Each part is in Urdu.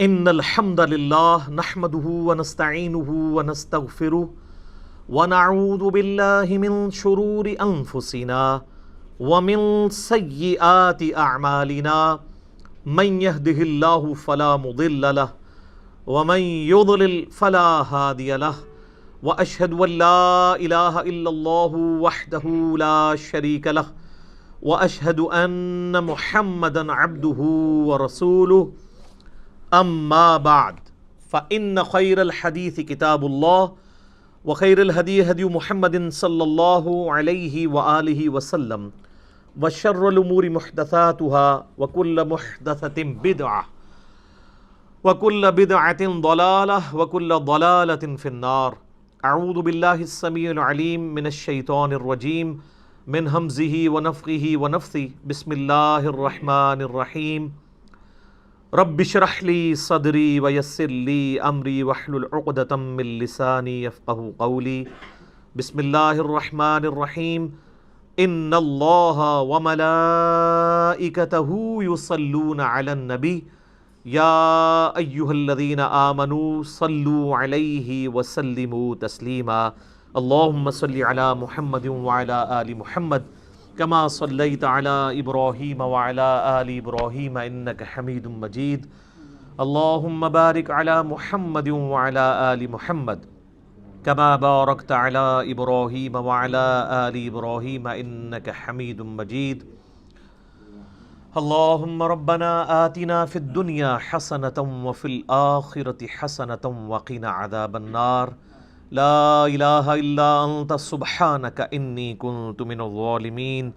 ان الحمد للہ نحمده ونستعینه ونستغفره ونعوذ باللہ من شرور انفسنا ومن سیئات اعمالنا من يهده اللہ فلا مضل له ومن يضلل فلا هادی له واشهد ان لا الہ الا اللہ وحدہ لا شریک له واشهد ان محمدا عبدہ ورسولہ اما بعد فإن خير الحديث كتاب الله وخير الهدي هدي محمد صلى الله عليه وآله وسلم وشر الأمور محدثاتها وكل محدثة بدعة وكل بدعة ضلالة وكل ضلالة في النار. أعوذ بالله السميع العليم من الشيطان الرجيم من همزه ونفخه ونفثه. بسم الله الرحمن الرحيم. رب اشرح لي صدري ويسر لي امري واحلل عقدة من لساني يفقهوا قولي. بسم الله الرحمن الرحيم. ان الله وملائكته يصلون على النبي يا ايها الذين آمنوا صلوا عليه وسلموا تسليما. اللهم صل على محمد وعلى آل محمد كما صليت على إبراهيم وعلى آل إبراهيم إنك حميد مجيد. اللهم بارك على محمد وعلى آل محمد كما باركت على إبراهيم وعلى آل إبراهيم إنك حميد مجيد. اللهم ربنا آتنا في الدنيا حسنة وفي الآخرة حسنة وقنا عذاب النار. لا الہ الا انت سبحانک انی کنت من الظالمین.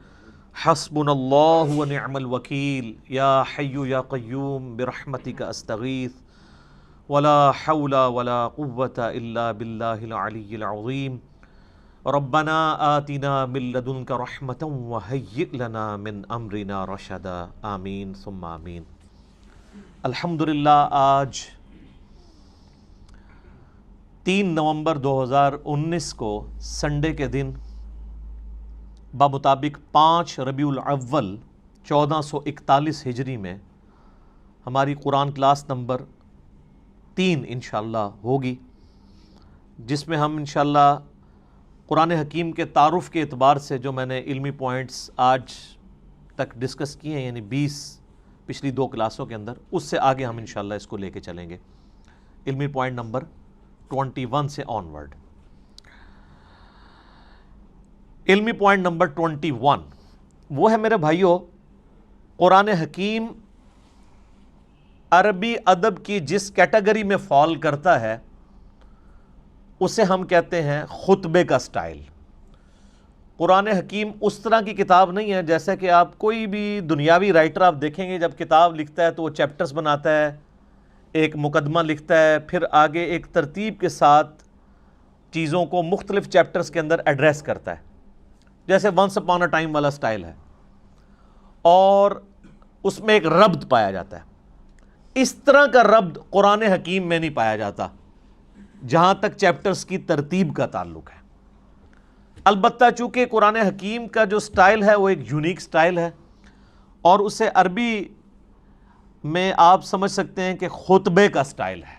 حسبنا اللہ ونعم الوکیل. یا حی یا قیوم برحمتک استغیث ولا حول ولا قوة الا باللہ العلی العظیم. ربنا آتنا من لدنک رحمة وہیئ لنا من امرنا رشدا. آمین ثم آمین. الحمدللہ آج 3 نومبر 2019 کو سنڈے کے دن بمطابق 5 ربیع الاول 1441 ہجری میں ہماری قرآن کلاس نمبر 3 انشاءاللہ ہوگی، جس میں ہم انشاءاللہ قرآن حکیم کے تعارف کے اعتبار سے جو میں نے علمی پوائنٹس آج تک ڈسکس کیے ہیں، یعنی 20 پچھلی 2 کلاسوں کے اندر، اس سے آگے ہم انشاءاللہ اس کو لے کے چلیں گے. علمی پوائنٹ نمبر 21 سے آنورڈ. علمی پوائنٹ نمبر 21 وہ ہے میرے بھائیوں، قرآن حکیم عربی ادب کی جس کیٹیگری میں فال کرتا ہے اسے ہم کہتے ہیں خطبے کا سٹائل. قرآن حکیم اس طرح کی کتاب نہیں ہے جیسے کہ آپ کوئی بھی دنیاوی رائٹر آپ دیکھیں گے، جب کتاب لکھتا ہے تو وہ چیپٹرز بناتا ہے، ایک مقدمہ لکھتا ہے، پھر آگے ایک ترتیب کے ساتھ چیزوں کو مختلف چیپٹرز کے اندر ایڈریس کرتا ہے، جیسے ونس اپان اے ٹائم والا سٹائل ہے، اور اس میں ایک ربط پایا جاتا ہے. اس طرح کا ربط قرآن حکیم میں نہیں پایا جاتا جہاں تک چیپٹرز کی ترتیب کا تعلق ہے. البتہ چونکہ قرآن حکیم کا جو سٹائل ہے وہ ایک یونیک سٹائل ہے، اور اسے عربی میں آپ سمجھ سکتے ہیں کہ خطبے کا سٹائل ہے.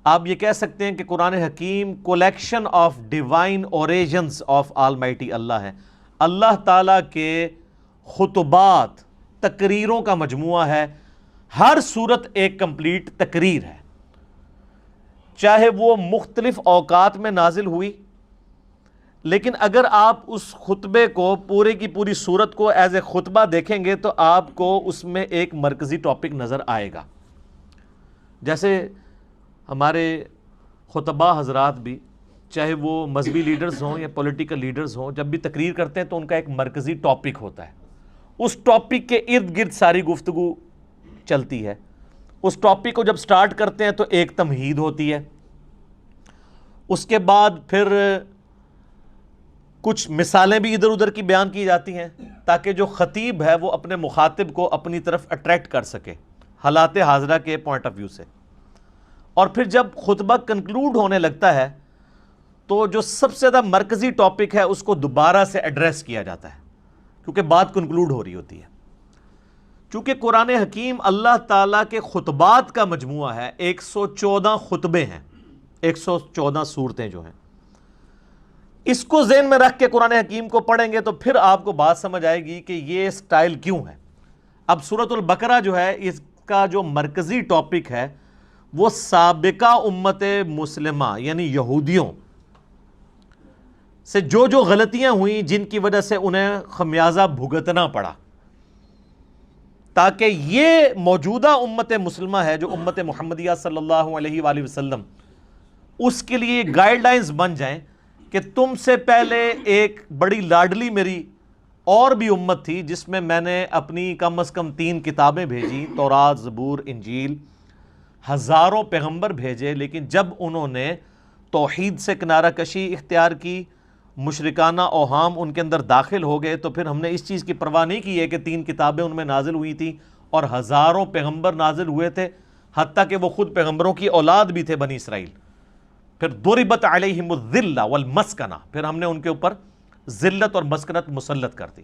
آپ یہ کہہ سکتے ہیں کہ Quran Hakeem collection of divine origins of almighty Allah ہے. اللہ تعالیٰ کے خطبات، تقریروں کا مجموعہ ہے. ہر صورت ایک کمپلیٹ تقریر ہے، چاہے وہ مختلف اوقات میں نازل ہوئی، لیکن اگر آپ اس خطبے کو پورے کی پوری صورت کو ایز اے خطبہ دیکھیں گے تو آپ کو اس میں ایک مرکزی ٹاپک نظر آئے گا. جیسے ہمارے خطبہ حضرات بھی، چاہے وہ مذہبی لیڈرز ہوں یا پولیٹیکل لیڈرز ہوں، جب بھی تقریر کرتے ہیں تو ان کا ایک مرکزی ٹاپک ہوتا ہے. اس ٹاپک کے ارد گرد ساری گفتگو چلتی ہے. اس ٹاپک کو جب سٹارٹ کرتے ہیں تو ایک تمہید ہوتی ہے، اس کے بعد پھر کچھ مثالیں بھی ادھر ادھر کی بیان کی جاتی ہیں تاکہ جو خطیب ہے وہ اپنے مخاطب کو اپنی طرف اٹریکٹ کر سکے حالات حاضرہ کے پوائنٹ آف ویو سے. اور پھر جب خطبہ کنکلوڈ ہونے لگتا ہے تو جو سب سے زیادہ مرکزی ٹاپک ہے اس کو دوبارہ سے ایڈریس کیا جاتا ہے، کیونکہ بات کنکلوڈ ہو رہی ہوتی ہے. چونکہ قرآن حکیم اللہ تعالیٰ کے خطبات کا مجموعہ ہے، 114 خطبے ہیں، 114 صورتیں جو ہیں، اس کو ذہن میں رکھ کے قرآن حکیم کو پڑھیں گے تو پھر آپ کو بات سمجھ آئے گی کہ یہ سٹائل کیوں ہے۔ اب سورۃ البقرہ جو ہے، اس کا جو مرکزی ٹاپک ہے وہ سابقہ امت مسلمہ یعنی یہودیوں سے جو غلطیاں ہوئیں جن کی وجہ سے انہیں خمیازہ بھگتنا پڑا، تاکہ یہ موجودہ امت مسلمہ ہے جو امت محمدیہ صلی اللہ علیہ وآلہ وسلم، اس کے لیے گائیڈ لائنز بن جائیں کہ تم سے پہلے ایک بڑی لاڈلی میری اور بھی امت تھی جس میں میں نے اپنی کم از کم 3 کتابیں بھیجی، تورات، زبور، انجیل، ہزاروں پیغمبر بھیجے، لیکن جب انہوں نے توحید سے کنارہ کشی اختیار کی، مشرکانہ اوہام ان کے اندر داخل ہو گئے، تو پھر ہم نے اس چیز کی پرواہ نہیں کی ہے کہ 3 کتابیں ان میں نازل ہوئی تھیں اور ہزاروں پیغمبر نازل ہوئے تھے، حتیٰ کہ وہ خود پیغمبروں کی اولاد بھی تھے بنی اسرائیل۔ پھر ضربت علیہم الذلہ والمسکنہ، پھر ہم نے ان کے اوپر ذلت اور مسکنت مسلط کر دی،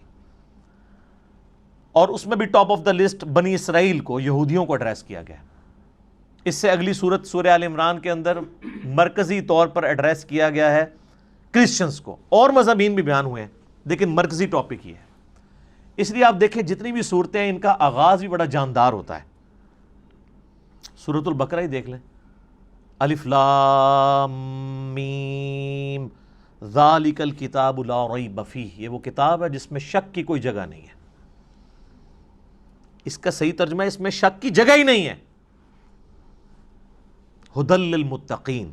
اور اس میں بھی ٹاپ آف دا لسٹ بنی اسرائیل کو، یہودیوں کو ایڈریس کیا گیا۔ اس سے اگلی سورت سورہ آل عمران کے اندر مرکزی طور پر ایڈریس کیا گیا ہے کرسچنز کو، اور مضامین بھی بیان ہوئے ہیں لیکن مرکزی ٹاپک یہ ہے۔ اس لیے آپ دیکھیں جتنی بھی صورتیں ہیں ان کا آغاز بھی بڑا جاندار ہوتا ہے۔ سورۃ البقرہ ہی دیکھ لیں، الف لام میم ذالک الکتاب لا ریب فیہ، یہ وہ کتاب ہے جس میں شک کی کوئی جگہ نہیں ہے۔ اس کا صحیح ترجمہ ہے اس میں شک کی جگہ ہی نہیں ہے۔ ھدی للمتقین،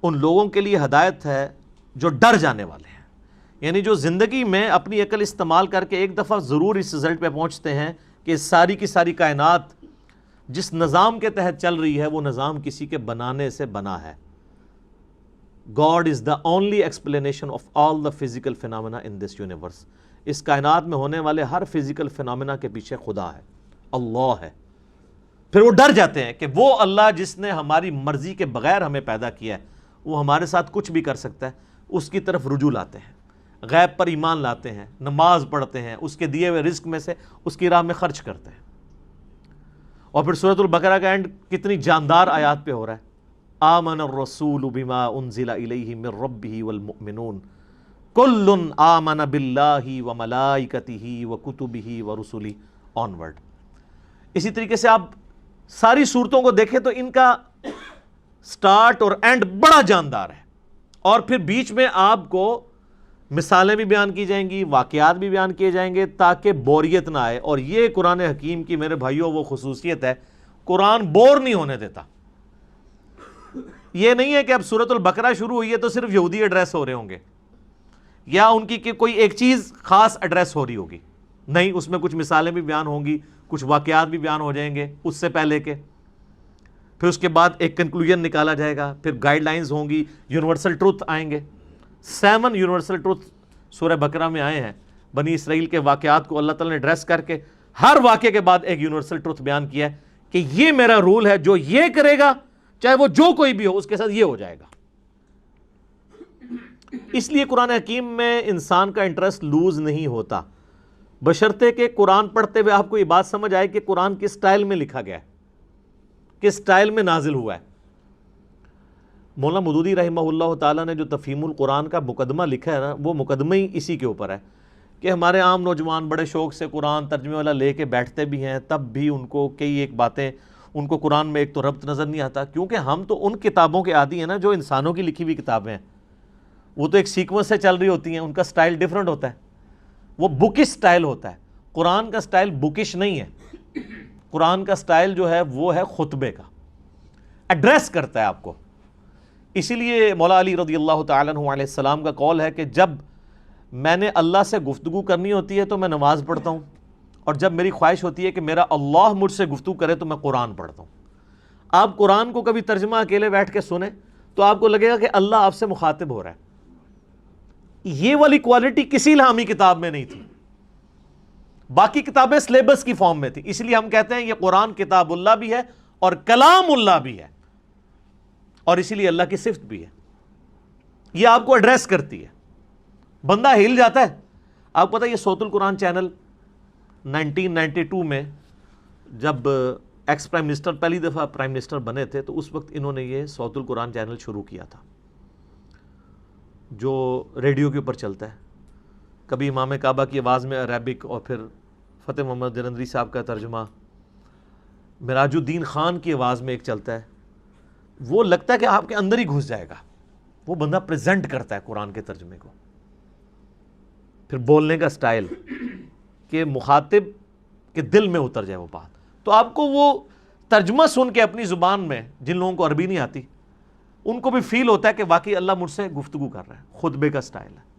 ان لوگوں کے لیے ہدایت ہے جو ڈر جانے والے ہیں، یعنی جو زندگی میں اپنی عقل استعمال کر کے ایک دفعہ ضرور اس رزلٹ پہ پہنچتے ہیں کہ ساری کی ساری کائنات جس نظام کے تحت چل رہی ہے وہ نظام کسی کے بنانے سے بنا ہے۔ God is the only explanation of all the physical phenomena in this universe۔ اس کائنات میں ہونے والے ہر فزیکل فینومینا کے پیچھے خدا ہے، اللہ ہے۔ پھر وہ ڈر جاتے ہیں کہ وہ اللہ جس نے ہماری مرضی کے بغیر ہمیں پیدا کیا ہے، وہ ہمارے ساتھ کچھ بھی کر سکتا ہے، اس کی طرف رجوع لاتے ہیں، غیب پر ایمان لاتے ہیں، نماز پڑھتے ہیں، اس کے دیے ہوئے رزق میں سے اس کی راہ میں خرچ کرتے ہیں۔ اور پھر سورۃ البقرہ کا اینڈ کتنی جاندار آیات پہ ہو رہا ہے، آمن الرسول بما انزل الیہ من ربہ والمؤمنون کل آمن باللہ وملائکتہ وکتبہ ورسلہ آنورڈ۔ اسی طریقے سے آپ ساری صورتوں کو دیکھیں تو ان کا سٹارٹ اور اینڈ بڑا جاندار ہے، اور پھر بیچ میں آپ کو مثالیں بھی بیان کی جائیں گی، واقعات بھی بیان کیے جائیں گے تاکہ بوریت نہ آئے۔ اور یہ قرآن حکیم کی میرے بھائیوں وہ خصوصیت ہے، قرآن بور نہیں ہونے دیتا۔ یہ نہیں ہے کہ اب سورۃ البقرہ شروع ہوئی ہے تو صرف یہودی ایڈریس ہو رہے ہوں گے یا ان کی کوئی ایک چیز خاص ایڈریس ہو رہی ہوگی، نہیں، اس میں کچھ مثالیں بھی بیان ہوں گی، کچھ واقعات بھی بیان ہو جائیں گے اس سے پہلے کے، پھر اس کے بعد ایک کنکلوژن نکالا جائے گا، پھر گائیڈ لائنز ہوں گی، یونیورسل ٹروتھ آئیں گے۔ 7 یونیورسل ٹروتھ سورہ بقرہ میں آئے ہیں، بنی اسرائیل کے واقعات کو اللہ تعالیٰ نے ایڈریس کر کے ہر واقعے کے بعد ایک یونیورسل ٹروتھ بیان کیا ہے کہ یہ میرا رول ہے، جو یہ کرے گا چاہے وہ جو کوئی بھی ہو اس کے ساتھ یہ ہو جائے گا۔ اس لیے قرآن حکیم میں انسان کا انٹرسٹ لوز نہیں ہوتا، بشرطے کہ قرآن پڑھتے ہوئے آپ کو یہ بات سمجھ آئے کہ قرآن کس سٹائل میں لکھا گیا ہے، کس سٹائل میں نازل ہوا ہے۔ مولانا مودودی رحمہ اللہ تعالیٰ نے جو تفہیم القرآن کا مقدمہ لکھا ہے نا، وہ مقدمہ ہی اسی کے اوپر ہے کہ ہمارے عام نوجوان بڑے شوق سے قرآن ترجمے والا لے کے بیٹھتے بھی ہیں، تب بھی ان کو کئی ایک باتیں، ان کو قرآن میں ایک تو ربط نظر نہیں آتا، کیونکہ ہم تو ان کتابوں کے عادی ہیں نا جو انسانوں کی لکھی ہوئی کتابیں ہیں، وہ تو ایک سیکوینس سے چل رہی ہوتی ہیں، ان کا سٹائل ڈیفرنٹ ہوتا ہے، وہ بکش سٹائل ہوتا ہے۔ قرآن کا سٹائل بکش نہیں ہے، قرآن کا سٹائل جو ہے وہ ہے خطبے کا، ایڈریس کرتا ہے آپ کو۔ اسی لیے مولا علی رضی اللہ تعالیٰ عنہ علیہ السلام کا قول ہے کہ جب میں نے اللہ سے گفتگو کرنی ہوتی ہے تو میں نماز پڑھتا ہوں، اور جب میری خواہش ہوتی ہے کہ میرا اللہ مجھ سے گفتگو کرے تو میں قرآن پڑھتا ہوں۔ آپ قرآن کو کبھی ترجمہ اکیلے بیٹھ کے سنیں تو آپ کو لگے گا کہ اللہ آپ سے مخاطب ہو رہا ہے۔ یہ والی کوالٹی کسی الہامی کتاب میں نہیں تھی، باقی کتابیں سلیبس کی فارم میں تھی، اس لیے ہم کہتے ہیں یہ قرآن کتاب اللہ بھی ہے اور کلام اللہ بھی ہے، اور اسی لیے اللہ کی صفت بھی ہے۔ یہ آپ کو ایڈریس کرتی ہے، بندہ ہل جاتا ہے۔ آپ کو پتہ ہے یہ صوت القرآن چینل 1992 میں جب ایکس پرائم منسٹر پہلی دفعہ پرائم منسٹر بنے تھے تو اس وقت انہوں نے یہ صوت القرآن چینل شروع کیا تھا جو ریڈیو کے اوپر چلتا ہے. کبھی امام کعبہ کی آواز میں عربک اور پھر فتح محمد جلندری صاحب کا ترجمہ, مراج الدین خان کی آواز میں ایک چلتا ہے. وہ لگتا ہے کہ آپ کے اندر ہی گھس جائے گا. وہ بندہ پریزنٹ کرتا ہے قرآن کے ترجمے کو. پھر بولنے کا سٹائل کہ مخاطب کے دل میں اتر جائے وہ بات. تو آپ کو وہ ترجمہ سن کے اپنی زبان میں, جن لوگوں کو عربی نہیں آتی ان کو بھی فیل ہوتا ہے کہ واقعی اللہ مجھ سے گفتگو کر رہا ہے. خطبے کا سٹائل ہے.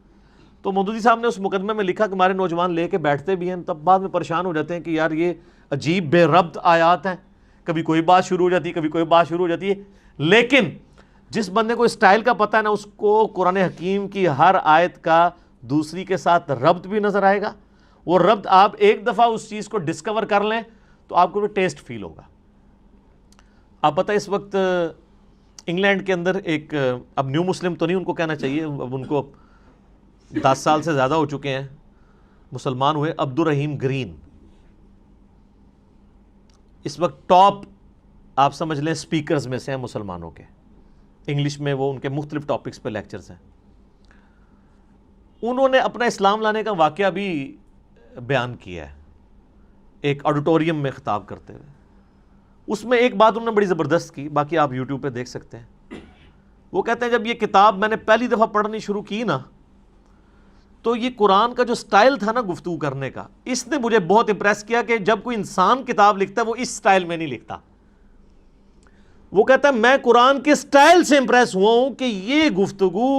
تو مودودی صاحب نے اس مقدمے میں لکھا کہ ہمارے نوجوان لے کے بیٹھتے بھی ہیں, تب بعد میں پریشان ہو جاتے ہیں کہ یار یہ عجیب بے ربط آیات ہیں, کبھی کوئی بات شروع ہو جاتی ہے, کبھی کوئی بات شروع ہو جاتی ہے. لیکن جس بندے کو اسٹائل کا پتہ ہے نا, اس کو قرآن حکیم کی ہر آیت کا دوسری کے ساتھ ربط بھی نظر آئے گا. وہ ربط آپ ایک دفعہ اس چیز کو ڈسکور کر لیں تو آپ کو بھی ٹیسٹ فیل ہوگا. آپ پتہ اس وقت انگلینڈ کے اندر ایک, اب نیو مسلم تو نہیں ان کو کہنا چاہیے, اب ان کو 10 سال سے زیادہ ہو چکے ہیں, مسلمان ہوئے, عبد الرحیم گرین. اس وقت ٹاپ آپ سمجھ لیں سپیکرز میں سے ہیں مسلمانوں کے. انگلش میں وہ ان کے مختلف ٹاپکس پہ لیکچرز ہیں. انہوں نے اپنا اسلام لانے کا واقعہ بھی بیان کیا ہے ایک آڈیٹوریم میں خطاب کرتے ہوئے. اس میں ایک بات انہوں نے بڑی زبردست کی, باقی آپ یوٹیوب پہ دیکھ سکتے ہیں. وہ کہتے ہیں جب یہ کتاب میں نے پہلی دفعہ پڑھنی شروع کی نا, تو یہ قرآن کا جو سٹائل تھا نا گفتگو کرنے کا, اس نے مجھے بہت امپریس کیا کہ جب کوئی انسان کتاب لکھتا ہے وہ اس سٹائل میں نہیں لکھتا. وہ کہتا ہے میں قرآن کے سٹائل سے امپریس ہوا ہوں کہ یہ گفتگو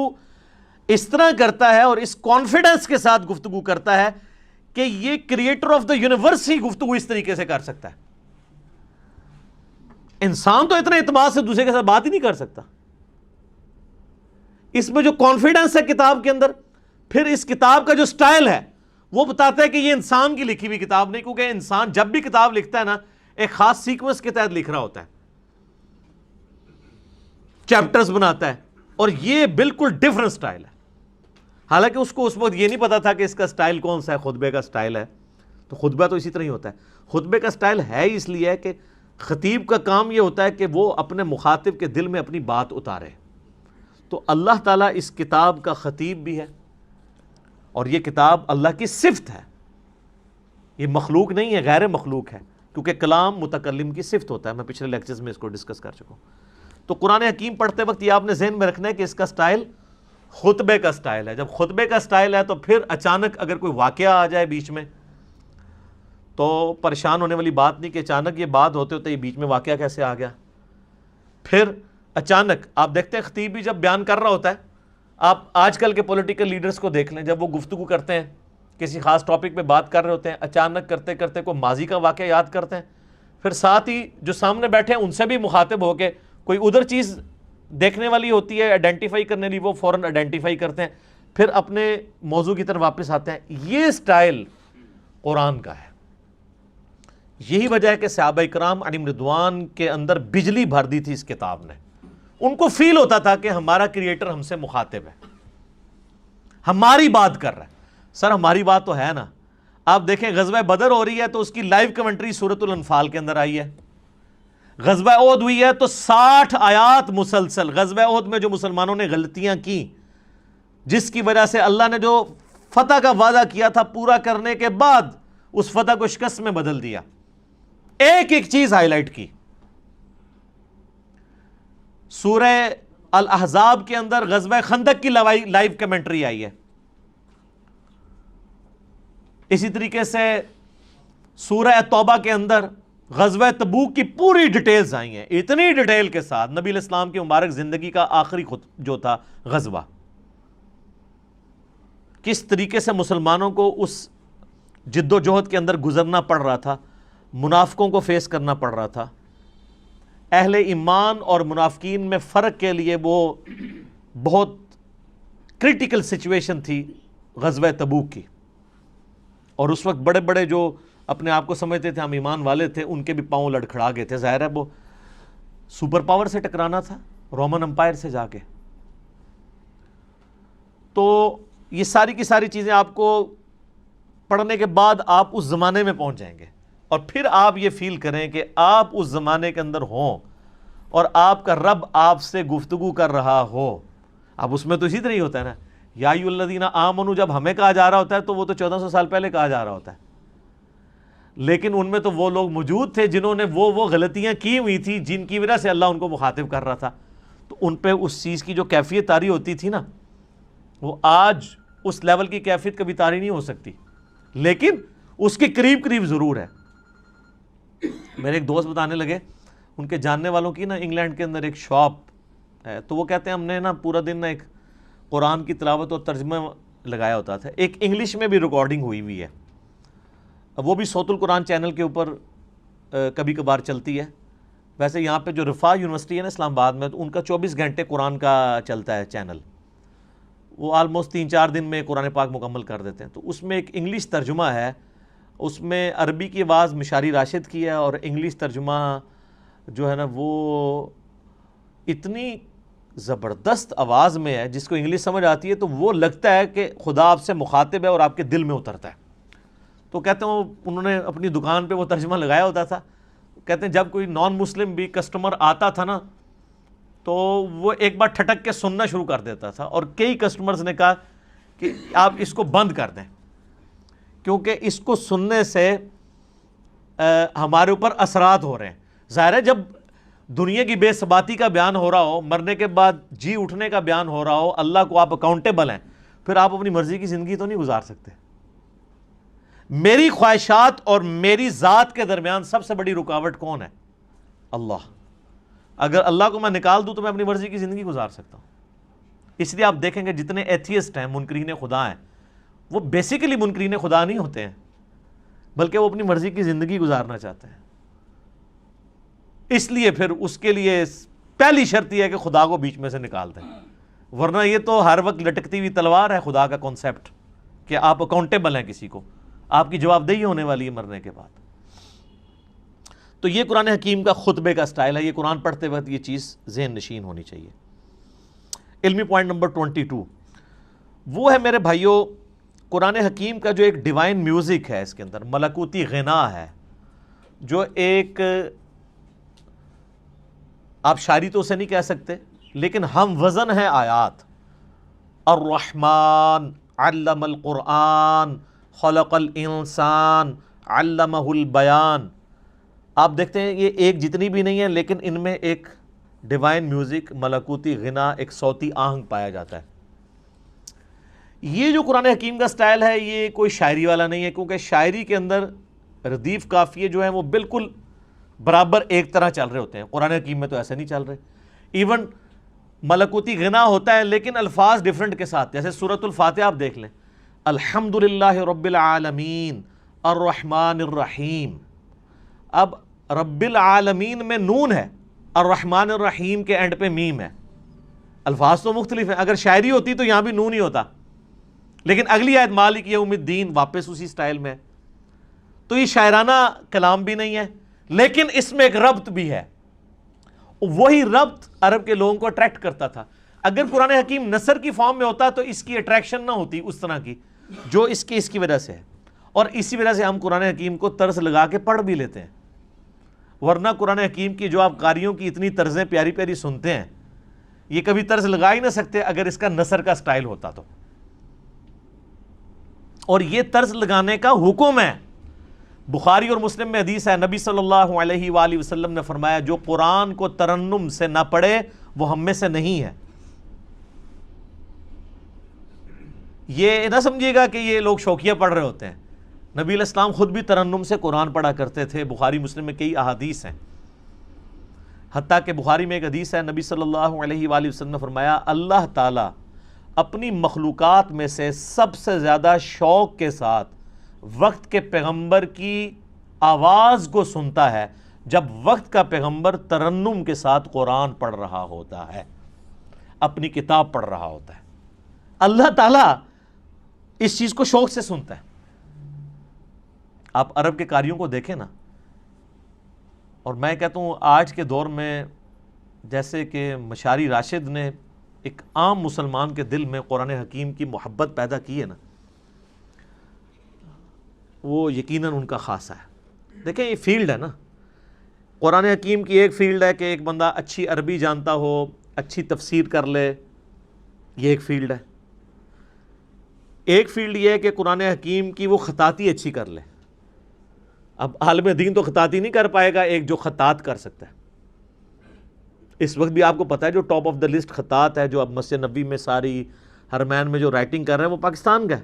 اس طرح کرتا ہے اور اس کانفیڈنس کے ساتھ گفتگو کرتا ہے کہ یہ کریٹر آف دا یونیورس ہی گفتگو اس طریقے سے کر سکتا ہے. انسان تو اتنے اعتماد سے دوسرے کے ساتھ بات ہی نہیں کر سکتا. اس میں جو کانفیڈنس ہے کتاب کے اندر, پھر اس کتاب کا جو سٹائل ہے وہ بتاتا ہے کہ یہ انسان کی لکھی ہوئی کتاب نہیں, کیونکہ انسان جب بھی کتاب لکھتا ہے نا ایک خاص سیکوینس کے تحت لکھ رہا ہوتا ہے, چیپٹرز بناتا ہے, اور یہ بالکل ڈیفرنٹ سٹائل ہے. حالانکہ اس کو اس وقت یہ نہیں پتا تھا کہ اس کا سٹائل کون سا ہے, خطبے کا سٹائل ہے. تو خطبہ تو اسی طرح ہی ہوتا ہے. خطبے کا سٹائل ہے اس لیے کہ خطیب کا کام یہ ہوتا ہے کہ وہ اپنے مخاطب کے دل میں اپنی بات اتارے. تو اللہ تعالیٰ اس کتاب کا خطیب بھی ہے, اور یہ کتاب اللہ کی صفت ہے. یہ مخلوق نہیں ہے, غیر مخلوق ہے, کیونکہ کلام متکلم کی صفت ہوتا ہے. میں پچھلے لیکچرز میں اس کو ڈسکس کر چکا ہوں. تو قرآن حکیم پڑھتے وقت یہ آپ نے ذہن میں رکھنا ہے کہ اس کا سٹائل خطبے کا سٹائل ہے. جب خطبے کا سٹائل ہے تو پھر اچانک اگر کوئی واقعہ آ جائے بیچ میں تو پریشان ہونے والی بات نہیں کہ اچانک یہ بات ہوتے ہوتے یہ بیچ میں واقعہ کیسے آ گیا. پھر اچانک آپ دیکھتے ہیں خطیب بھی جب بیان کر رہا ہوتا ہے, آپ آج کل کے پولیٹیکل لیڈرز کو دیکھ لیں, جب وہ گفتگو کرتے ہیں کسی خاص ٹاپک پہ بات کر رہے ہوتے ہیں, اچانک کرتے کرتے کوئی ماضی کا واقعہ یاد کرتے ہیں, پھر ساتھ ہی جو سامنے بیٹھے ہیں ان سے بھی مخاطب ہو کے کوئی ادھر چیز دیکھنے والی ہوتی ہے آئیڈینٹیفائی کرنے لی, وہ فوراً آئیڈینٹیفائی کرتے ہیں, پھر اپنے موضوع کی طرف واپس آتے ہیں. یہ سٹائل قرآن کا ہے. یہی وجہ ہے کہ صحابہ اکرام علیہم رضوان کے اندر بجلی بھر دی تھی اس کتاب نے. ان کو فیل ہوتا تھا کہ ہمارا کریٹر ہم سے مخاطب ہے, ہماری بات کر رہا ہے. سر ہماری بات تو ہے نا. آپ دیکھیں غزوہ بدر ہو رہی ہے تو اس کی لائیو کمنٹری سورۃ الانفال کے اندر آئی ہے. غزوہ احد ہوئی ہے تو 60 آیات مسلسل غزوہ احد میں جو مسلمانوں نے غلطیاں کی, جس کی وجہ سے اللہ نے جو فتح کا وعدہ کیا تھا پورا کرنے کے بعد اس فتح کو شکست میں بدل دیا. ایک ایک چیز ہائی لائٹ کی. سورہ الاحزاب کے اندر غزوہ خندق کی لائیو کمنٹری آئی ہے. اسی طریقے سے سورہ توبہ کے اندر غزوہ تبوک کی پوری ڈیٹیلز آئی ہیں, اتنی ڈیٹیل کے ساتھ. نبی علیہ السلام کی مبارک زندگی کا آخری جو تھا غزوہ, کس طریقے سے مسلمانوں کو اس جد و جہد کے اندر گزرنا پڑ رہا تھا, منافقوں کو فیس کرنا پڑ رہا تھا. اہل ایمان اور منافقین میں فرق کے لیے وہ بہت کریٹیکل سچویشن تھی غزوہ تبوک کی. اور اس وقت بڑے بڑے جو اپنے آپ کو سمجھتے تھے ہم ایمان والے تھے, ان کے بھی پاؤں لڑکھڑا گئے تھے. ظاہر ہے وہ سپر پاور سے ٹکرانا تھا, رومن امپائر سے جا کے. تو یہ ساری کی ساری چیزیں آپ کو پڑھنے کے بعد آپ اس زمانے میں پہنچ جائیں گے، اور پھر آپ یہ فیل کریں کہ آپ اس زمانے کے اندر ہوں اور آپ کا رب آپ سے گفتگو کر رہا ہو۔ اب اس میں تو اسی طرح ہی ہوتا ہے نا، یا ایھا الذین آمنوا جب ہمیں کہا جا رہا ہوتا ہے تو وہ تو 1400 سال پہلے کہا جا رہا ہوتا ہے، لیکن ان میں تو وہ لوگ موجود تھے جنہوں نے وہ غلطیاں کی ہوئی تھی جن کی وجہ سے اللہ ان کو مخاطب کر رہا تھا، تو ان پہ اس چیز کی جو کیفیت طاری ہوتی تھی نا، وہ آج اس لیول کی کیفیت کبھی طاری نہیں ہو سکتی، لیکن اس کے قریب قریب ضرور ہے۔ میرے ایک دوست بتانے لگے، ان کے جاننے والوں کی نا انگلینڈ کے اندر ایک شاپ ہے، تو وہ کہتے ہیں ہم نے نا پورا دن نا ایک قرآن کی تلاوت اور ترجمہ لگایا ہوتا تھا، ایک انگلش میں بھی ریکارڈنگ ہوئی ہوئی ہے، وہ بھی صوت القرآن چینل کے اوپر کبھی کبھار چلتی ہے۔ ویسے یہاں پہ جو رفاح یونیورسٹی ہے نا اسلام آباد میں، تو ان کا 24 گھنٹے قرآن کا چلتا ہے چینل، وہ آلموسٹ 3-4 دن میں قرآن پاک مکمل کر دیتے ہیں۔ تو اس میں ایک انگلش ترجمہ ہے، اس میں عربی کی آواز مشاری راشد کی ہے، اور انگلش ترجمہ جو ہے نا وہ اتنی زبردست آواز میں ہے، جس کو انگلش سمجھ آتی ہے تو وہ لگتا ہے کہ خدا آپ سے مخاطب ہے اور آپ کے دل میں اترتا ہے۔ تو کہتے ہیں انہوں نے اپنی دکان پہ وہ ترجمہ لگایا ہوتا تھا، کہتے ہیں جب کوئی نان مسلم بھی کسٹمر آتا تھا نا تو وہ ایک بار ٹھٹک کے سننا شروع کر دیتا تھا، اور کئی کسٹمرز نے کہا کہ آپ اس کو بند کر دیں، کیونکہ اس کو سننے سے ہمارے اوپر اثرات ہو رہے ہیں۔ ظاہر ہے جب دنیا کی بے ثباتی کا بیان ہو رہا ہو، مرنے کے بعد جی اٹھنے کا بیان ہو رہا ہو، اللہ کو آپ اکاؤنٹیبل ہیں، پھر آپ اپنی مرضی کی زندگی تو نہیں گزار سکتے۔ میری خواہشات اور میری ذات کے درمیان سب سے بڑی رکاوٹ کون ہے؟ اللہ۔ اگر اللہ کو میں نکال دوں تو میں اپنی مرضی کی زندگی گزار سکتا ہوں۔ اس لیے آپ دیکھیں گے جتنے ایتھیسٹ ہیں، منکرین خدا ہیں، وہ بیسیکلی منکرین خدا نہیں ہوتے ہیں، بلکہ وہ اپنی مرضی کی زندگی گزارنا چاہتے ہیں۔ اس لیے پھر اس کے لیے پہلی شرط یہ ہے کہ خدا کو بیچ میں سے نکال دیں، ورنہ یہ تو ہر وقت لٹکتی ہوئی تلوار ہے خدا کا کانسیپٹ، کہ آپ اکاؤنٹیبل ہیں کسی کو، آپ کی جواب دہی ہونے والی ہے مرنے کے بعد۔ تو یہ قرآن حکیم کا خطبے کا سٹائل ہے، یہ قرآن پڑھتے وقت یہ چیز ذہن نشین ہونی چاہیے۔ علمی پوائنٹ نمبر 22 وہ ہے میرے بھائیوں، قرآن حکیم کا جو ایک ڈیوائن میوزک ہے، اس کے اندر ملکوتی غنا ہے، جو ایک آپ شاعری تو اسے نہیں کہہ سکتے، لیکن ہم وزن ہے آیات۔ الرحمن علم القرآن خلق الانسان علمہ البیان۔ آپ دیکھتے ہیں یہ ایک جتنی بھی نہیں ہے، لیکن ان میں ایک ڈیوائن میوزک، ملکوتی غنا، ایک صوتی آہنگ پایا جاتا ہے۔ یہ جو قرآن حکیم کا سٹائل ہے یہ کوئی شاعری والا نہیں ہے، کیونکہ شاعری کے اندر ردیف قافیے جو ہیں وہ بالکل برابر ایک طرح چل رہے ہوتے ہیں، قرآن حکیم میں تو ایسے نہیں چل رہے۔ ایون ملکوتی غنا ہوتا ہے لیکن الفاظ ڈیفرنٹ کے ساتھ، جیسے سورۃ الفاتحہ آپ دیکھ لیں، الحمدللہ رب العالمین الرحمن الرحیم۔ اب رب العالمین میں نون ہے، الرحمن الرحیم کے اینڈ پہ میم ہے، الفاظ تو مختلف ہیں۔ اگر شاعری ہوتی تو یہاں بھی نون ہی ہوتا، لیکن اگلی آیت مالک یوم الدین واپس اسی سٹائل میں۔ تو یہ شاعرانہ کلام بھی نہیں ہے، لیکن اس میں ایک ربط بھی ہے، وہی ربط عرب کے لوگوں کو اٹریکٹ کرتا تھا۔ اگر قرآن حکیم نثر کی فارم میں ہوتا تو اس کی اٹریکشن نہ ہوتی اس طرح کی جو اس کی وجہ سے ہے، اور اسی وجہ سے ہم قرآن حکیم کو طرز لگا کے پڑھ بھی لیتے ہیں، ورنہ قرآن حکیم کی جو آپ قاریوں کی اتنی طرزیں پیاری پیاری سنتے ہیں، یہ کبھی طرز لگا ہی نہ سکتے اگر اس کا نثر کا سٹائل ہوتا تو۔ اور یہ طرز لگانے کا حکم ہے، بخاری اور مسلم میں حدیث ہے، نبی صلی اللہ علیہ وآلہ وسلم نے فرمایا جو قرآن کو ترنم سے نہ پڑھے وہ ہم میں سے نہیں ہے۔ یہ نہ سمجھیے گا کہ یہ لوگ شوقیہ پڑھ رہے ہوتے ہیں، نبی علیہ السلام خود بھی ترنم سے قرآن پڑھا کرتے تھے۔ بخاری مسلم میں کئی احادیث ہیں، حتیٰ کہ بخاری میں ایک حدیث ہے، نبی صلی اللہ علیہ وآلہ وسلم نے فرمایا اللہ تعالیٰ اپنی مخلوقات میں سے سب سے زیادہ شوق کے ساتھ وقت کے پیغمبر کی آواز کو سنتا ہے جب وقت کا پیغمبر ترنم کے ساتھ قرآن پڑھ رہا ہوتا ہے، اپنی کتاب پڑھ رہا ہوتا ہے۔ اللہ تعالیٰ اس چیز کو شوق سے سنتا ہے۔ آپ عرب کے قاریوں کو دیکھیں نا، اور میں کہتا ہوں آج کے دور میں جیسے کہ مشاری راشد نے ایک عام مسلمان کے دل میں قرآن حکیم کی محبت پیدا کی ہے نا، وہ یقیناً ان کا خاصہ ہے۔ دیکھیں یہ فیلڈ ہے نا، قرآن حکیم کی ایک فیلڈ ہے کہ ایک بندہ اچھی عربی جانتا ہو، اچھی تفسیر کر لے، یہ ایک فیلڈ ہے۔ ایک فیلڈ یہ ہے کہ قرآن حکیم کی وہ خطاطی اچھی کر لے۔ اب عالم دین تو خطاطی نہیں کر پائے گا، ایک جو خطاط کر سکتا ہے۔ اس وقت بھی آپ کو پتہ ہے جو ٹاپ آف دا لسٹ خطاط ہے، جو اب مسجد نبوی میں ساری حرمین میں جو رائٹنگ کر رہا ہے، وہ پاکستان کا ہے،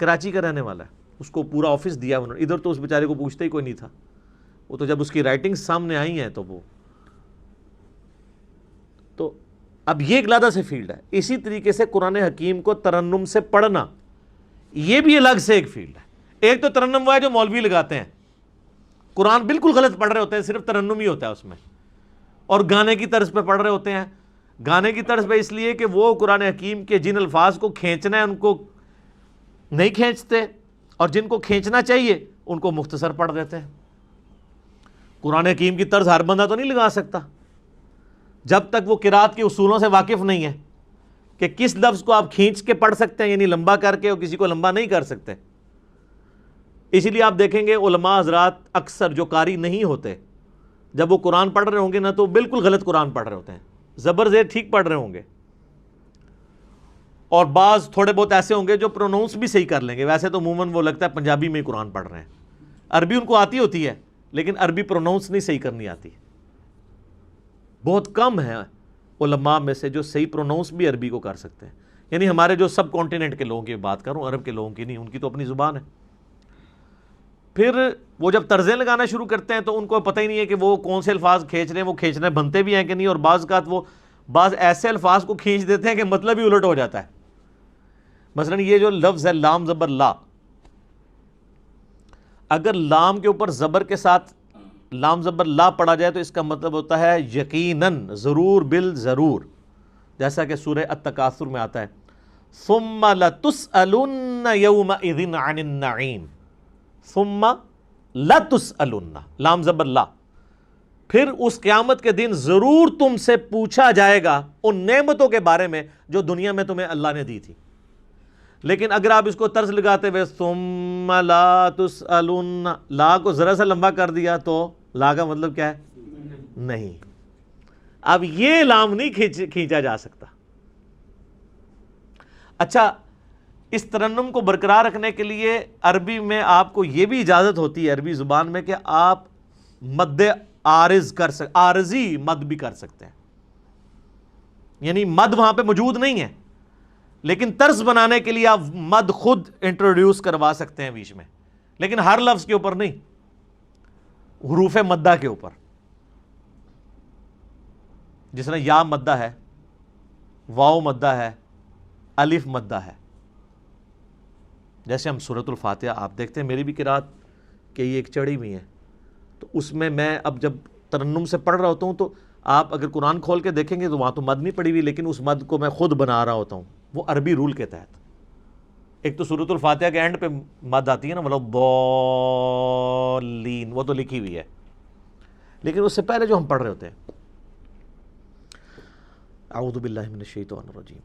کراچی کا رہنے والا ہے۔ اس کو پورا آفس دیا انہوں نے، ادھر تو اس بیچارے کو پوچھتا ہی کوئی نہیں تھا، وہ تو جب اس کی رائٹنگ سامنے آئی ہیں تو اب یہ ایک علیحدہ سے فیلڈ ہے۔ اسی طریقے سے قرآن حکیم کو ترنم سے پڑھنا، یہ بھی الگ سے ایک فیلڈ ہے۔ ایک تو ترنم وہ ہے جو مولوی لگاتے ہیں، قرآن بالکل غلط پڑھ رہے ہوتے ہیں، صرف ترنم ہی ہوتا ہے اس میں، اور گانے کی طرز پہ پڑھ رہے ہوتے ہیں۔ گانے کی طرز پہ اس لیے کہ وہ قرآن حکیم کے جن الفاظ کو کھینچنا ہے ان کو نہیں کھینچتے، اور جن کو کھینچنا چاہیے ان کو مختصر پڑھ دیتے ہیں۔ قرآن حکیم کی طرز ہر بندہ تو نہیں لگا سکتا جب تک وہ قرات کے اصولوں سے واقف نہیں ہے کہ کس لفظ کو آپ کھینچ کے پڑھ سکتے ہیں، یعنی لمبا کر کے، اور کسی کو لمبا نہیں کر سکتے۔ اسی لیے آپ دیکھیں گے علماء حضرات اکثر جو قاری نہیں ہوتے، جب وہ قرآن پڑھ رہے ہوں گے نا تو بالکل غلط قرآن پڑھ رہے ہوتے ہیں، زبر زیر ٹھیک پڑھ رہے ہوں گے، اور بعض تھوڑے بہت ایسے ہوں گے جو پروناؤنس بھی صحیح کر لیں گے۔ ویسے تو عموماً وہ لگتا ہے پنجابی میں ہی قرآن پڑھ رہے ہیں، عربی ان کو آتی ہوتی ہے لیکن عربی پروناؤنس نہیں صحیح کرنی آتی۔ بہت کم ہیں علماء میں سے جو صحیح پروناؤنس بھی عربی کو کر سکتے ہیں، یعنی ہمارے جو سب کانٹیننٹ کے لوگوں کی بات کروں، عرب کے لوگوں کی نہیں، ان کی تو اپنی زبان ہے۔ پھر وہ جب طرزیں لگانا شروع کرتے ہیں تو ان کو پتہ ہی نہیں ہے کہ وہ کون سے الفاظ کھینچ رہے ہیں، وہ کھینچنے بنتے بھی ہیں کہ نہیں، اور بعض اوقات وہ بعض ایسے الفاظ کو کھینچ دیتے ہیں کہ مطلب ہی الٹ ہو جاتا ہے۔ مثلا یہ جو لفظ ہے لام زبر لا، اگر لام کے اوپر زبر کے ساتھ لام زبر لا پڑھا جائے تو اس کا مطلب ہوتا ہے یقیناً، ضرور، بالضرور، جیسا کہ سورہ التکاثر میں آتا ہے ثم لتسألن یومئذ عن النعیم، ثم لتسألن، لام زبر لا، پھر اس قیامت کے دن ضرور تم سے پوچھا جائے گا ان نعمتوں کے بارے میں جو دنیا میں تمہیں اللہ نے دی تھی۔ لیکن اگر آپ اس کو طرز لگاتے ہوئے ثم لا تسألن، لا کو ذرا سا لمبا کر دیا تو لا کا مطلب کیا ہے؟ نہیں۔ اب یہ لام نہیں کھینچا جا سکتا۔ اچھا، اس ترنم کو برقرار رکھنے کے لیے عربی میں آپ کو یہ بھی اجازت ہوتی ہے، عربی زبان میں، کہ آپ مد عارض کر سکتے، عارضی مد بھی کر سکتے ہیں، یعنی مد وہاں پہ موجود نہیں ہے لیکن طرز بنانے کے لیے آپ مد خود انٹروڈیوس کروا سکتے ہیں بیچ میں، لیکن ہر لفظ کے اوپر نہیں، حروف مدہ کے اوپر، جس طرح یا مدہ ہے، واو مدہ ہے، الف مدہ ہے۔ جیسے ہم سورۃ الفاتحہ آپ دیکھتے ہیں، میری بھی قرات کہ یہ ایک چڑھی ہوئی ہے، تو اس میں اب جب ترنم سے پڑھ رہا ہوتا ہوں تو آپ اگر قرآن کھول کے دیکھیں گے تو وہاں تو مد نہیں پڑی ہوئی، لیکن اس مد کو میں خود بنا رہا ہوتا ہوں، وہ عربی رول کے تحت۔ ایک تو سورۃ الفاتحہ کے اینڈ پہ مد آتی ہے نا، مطلب ضالین، وہ تو لکھی ہوئی ہے، لیکن اس سے پہلے جو ہم پڑھ رہے ہوتے ہیں، اعوذ باللہ من الشیطان الرجیم،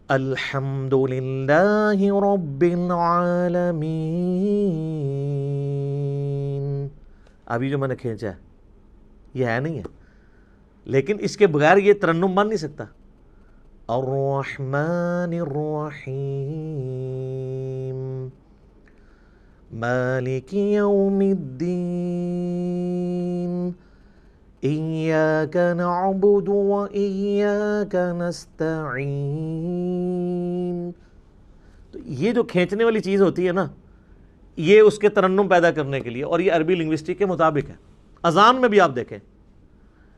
الحمد للہ رب العالمین، ابھی جو میں نے کھینچا ہے یہ ہے نہیں ہے، لیکن اس کے بغیر یہ ترنم بن نہیں سکتا۔ الرحمن الرحیم مالک یوم الدین ایاک نعبد و ایاک نستعین۔ تو یہ جو کھینچنے والی چیز ہوتی ہے نا، یہ اس کے ترنم پیدا کرنے کے لیے، اور یہ عربی لنگوسٹک کے مطابق ہے۔ اذان میں بھی آپ دیکھیں،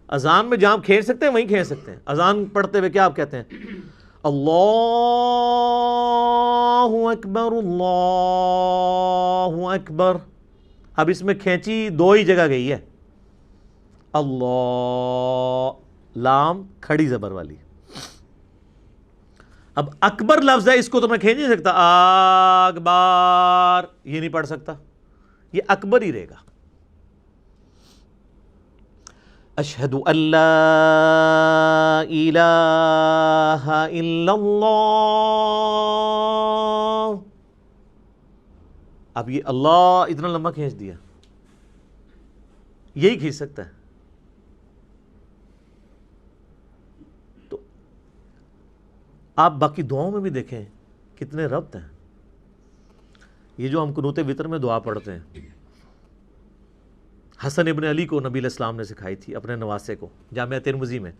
اذان میں جہاں کھینچ سکتے ہیں وہیں کھینچ سکتے ہیں۔ اذان پڑھتے ہوئے کیا آپ کہتے ہیں؟ اللہ اکبر، اللہ اکبر۔ اب اس میں کھینچی دو ہی جگہ گئی ہے، اللہ، لام کھڑی زبر والی۔ اب اکبر لفظ ہے، اس کو تو میں کھینچ نہیں سکتا، اکبر یہ نہیں پڑھ سکتا، یہ اکبر ہی رہے گا۔ اشہد ان لا الہ الا اللہ، اب یہ اللہ اتنا لمبا کھینچ دیا، یہی کھینچ سکتا ہے. تو آپ باقی دعاؤں میں بھی دیکھیں کتنے ربط ہیں. یہ جو ہم قنوت وتر میں دعا پڑھتے ہیں، حسن ابن علی کو نبی علیہ السلام نے سکھائی تھی اپنے نواسے کو جامعہ ترمذی میں.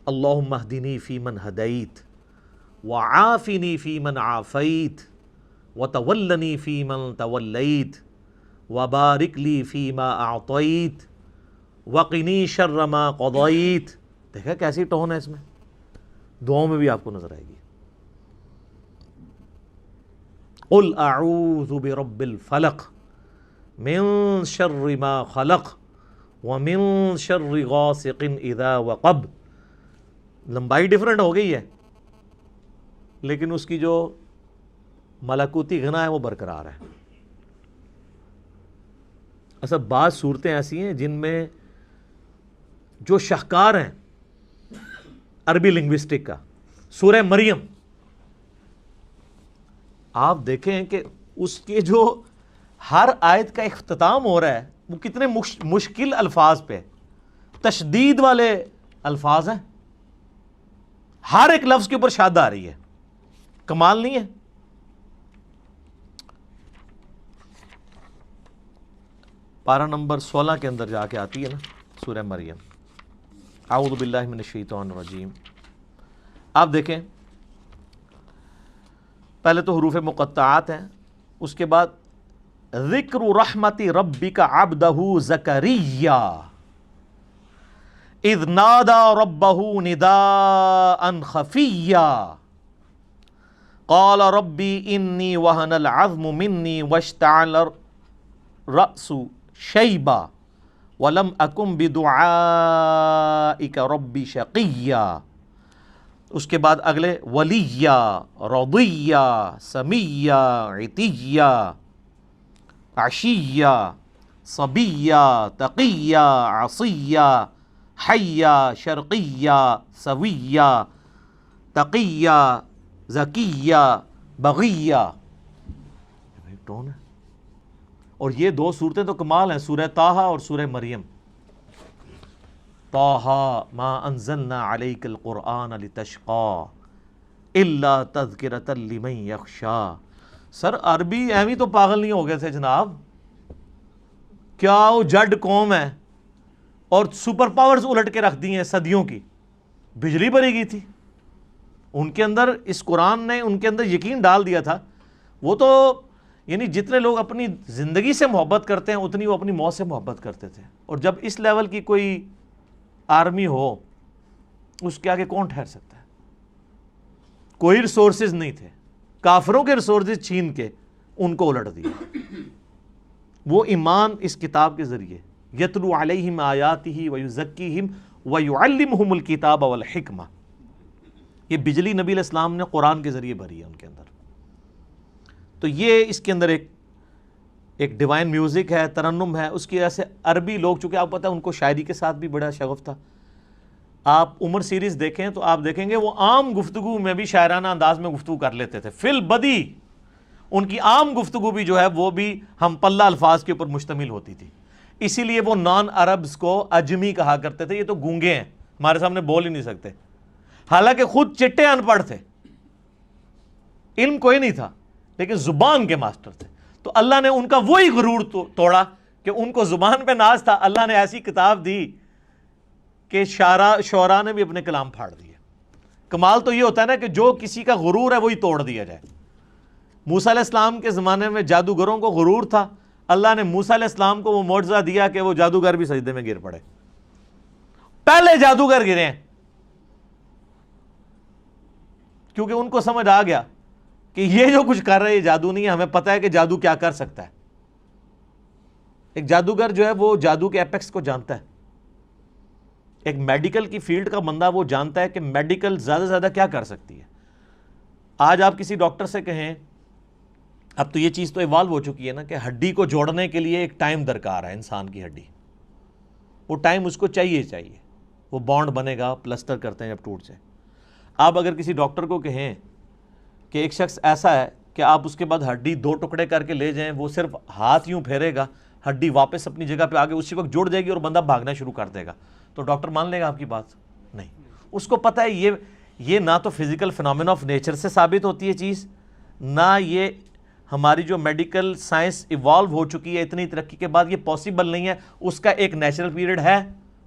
اللہم اہدنی فی من ہدیت وعافنی فی من عافیت وتولنی فی من تولیت وبارک لی فی ما اعطیت وقنی شر ما قضیت. دیکھا کیسی ٹون ہے اس میں، دعاؤں میں بھی آپ کو نظر آئے گی. قل اعوذ برب الفلق من شر ما خلق ومن شر غاسق اذا وقب. لمبائی ڈیفرنٹ ہو گئی ہے لیکن اس کی جو ملکوتی غنا ہے وہ برقرار ہے. اصل بعض صورتیں ایسی ہیں جن میں جو شاہکار ہیں عربی لنگوسٹک کا، سورہ مریم آپ دیکھیں کہ اس کے جو ہر آیت کا اختتام ہو رہا ہے وہ کتنے مشکل الفاظ پہ، تشدید والے الفاظ ہیں، ہر ایک لفظ کے اوپر شاد آ رہی ہے. کمال نہیں ہے؟ پارہ نمبر 16 کے اندر جا کے آتی ہے نا سورہ مریم. اعوذ باللہ من الشیطان الرجیم. آپ دیکھیں پہلے تو حروف مقطعات ہیں، اس کے بعد ذکر رحمت ربک عبدہ زکریا اذ نادى ربه نداء خفيا قال ربي إني وهن العظم مني واشتعل الرأس شيبا ولم أكن بدعائك ربي شقيا. اس کے بعد اگلے ولیا رضیا سمیا عتیا عشیا صبیا تقیا عصیا حیا شرقیا سویا تقیا زکیا بغیا. ٹون ہے. اور یہ دو صورتیں تو کمال ہیں، سورہ طٰہٰ اور سورہ مریم. طٰہٰ ما انزلنا علیک القرآن لتشقى الا تذکرۃ لمن یخشی. سر عربی ایویں تو پاگل نہیں ہو گئے تھے جناب، کیا وہ جڈ قوم ہے اور سپر پاورز الٹ کے رکھ دی ہیں صدیوں کی. بجلی بری گئی تھی ان کے اندر، اس قرآن نے ان کے اندر یقین ڈال دیا تھا. وہ تو یعنی جتنے لوگ اپنی زندگی سے محبت کرتے ہیں اتنی وہ اپنی موت سے محبت کرتے تھے. اور جب اس لیول کی کوئی آرمی ہو اس کے آگے کون ٹھہر سکتا ہے؟ کوئی ریسورسز نہیں تھے، کافروں کے ریسورسز چھین کے ان کو الٹ دیا. وہ ایمان اس کتاب کے ذریعے یتلو علیہم آیاتہ ویزکیہم ویعلمہم الکتاب والحکمہ. یہ بجلی نبی علیہ السلام نے قرآن کے ذریعے بھری ہے ان کے اندر. تو یہ اس کے اندر ایک ڈیوائن میوزک ہے، ترنم ہے. اس کی وجہ سے عربی لوگ، چونکہ آپ پتہ ہے ان کو شاعری کے ساتھ بھی بڑا شغف تھا. آپ عمر سیریز دیکھیں تو آپ دیکھیں گے وہ عام گفتگو میں بھی شاعرانہ انداز میں گفتگو کر لیتے تھے. فی البدی ان کی عام گفتگو بھی جو ہے وہ بھی ہم پلہ الفاظ کے اوپر مشتمل ہوتی تھی. اسی لیے وہ نان عربز کو اجمی کہا کرتے تھے. یہ تو گونگے ہیں، ہمارے سامنے بول ہی نہیں سکتے، حالانکہ خود چٹے ان پڑھ تھے، علم کوئی نہیں تھا لیکن زبان کے ماسٹر تھے. تو اللہ نے ان کا وہی غرور توڑا کہ ان کو زبان پہ ناز تھا. اللہ نے ایسی کتاب دی کہ شعراء نے بھی اپنے کلام پھاڑ دیے. کمال تو یہ ہوتا ہے نا کہ جو کسی کا غرور ہے وہی توڑ دیا جائے. موسیٰ علیہ السلام کے زمانے میں جادوگروں کو غرور تھا، اللہ نے موسیٰ علیہ السلام کو وہ معجزہ دیا کہ وہ جادوگر بھی سجدے میں گر پڑے. پہلے جادوگر گرے ہیں کیونکہ ان کو سمجھ آ گیا کہ یہ جو کچھ کر رہے ہیں جادو نہیں ہے، ہمیں پتہ ہے کہ جادو کیا کر سکتا ہے. ایک جادوگر جو ہے وہ جادو کے ایپیکس کو جانتا ہے. ایک میڈیکل کی فیلڈ کا بندہ وہ جانتا ہے کہ میڈیکل زیادہ سے زیادہ کیا کر سکتی ہے. آج آپ کسی ڈاکٹر سے کہیں، اب تو یہ چیز تو ایوالو ہو چکی ہے نا کہ ہڈی کو جوڑنے کے لیے ایک ٹائم درکار ہے. انسان کی ہڈی، وہ ٹائم اس کو چاہیے، وہ بانڈ بنے گا، پلسٹر کرتے ہیں جب ٹوٹ جائے. آپ اگر کسی ڈاکٹر کو کہیں کہ ایک شخص ایسا ہے کہ آپ اس کے بعد ہڈی 2 ٹکڑے کر کے لے جائیں, وہ صرف ہاتھ یوں پھیرے گا, ہڈی واپس اپنی جگہ پہ آگے اسی وقت جڑ جائے گی اور بندہ بھاگنا شروع کر دے گا, تو ڈاکٹر مان لے گا آپ کی بات؟ نہیں. اس کو پتہ ہے یہ نہ تو فزیکل فنامنا آف نیچر سے ثابت ہوتی ہے چیز, نہ یہ ہماری جو میڈیکل سائنس ایوالو ہو چکی ہے اتنی ترقی کے بعد, یہ پاسبل نہیں ہے. اس کا ایک نیچرل پیریڈ ہے,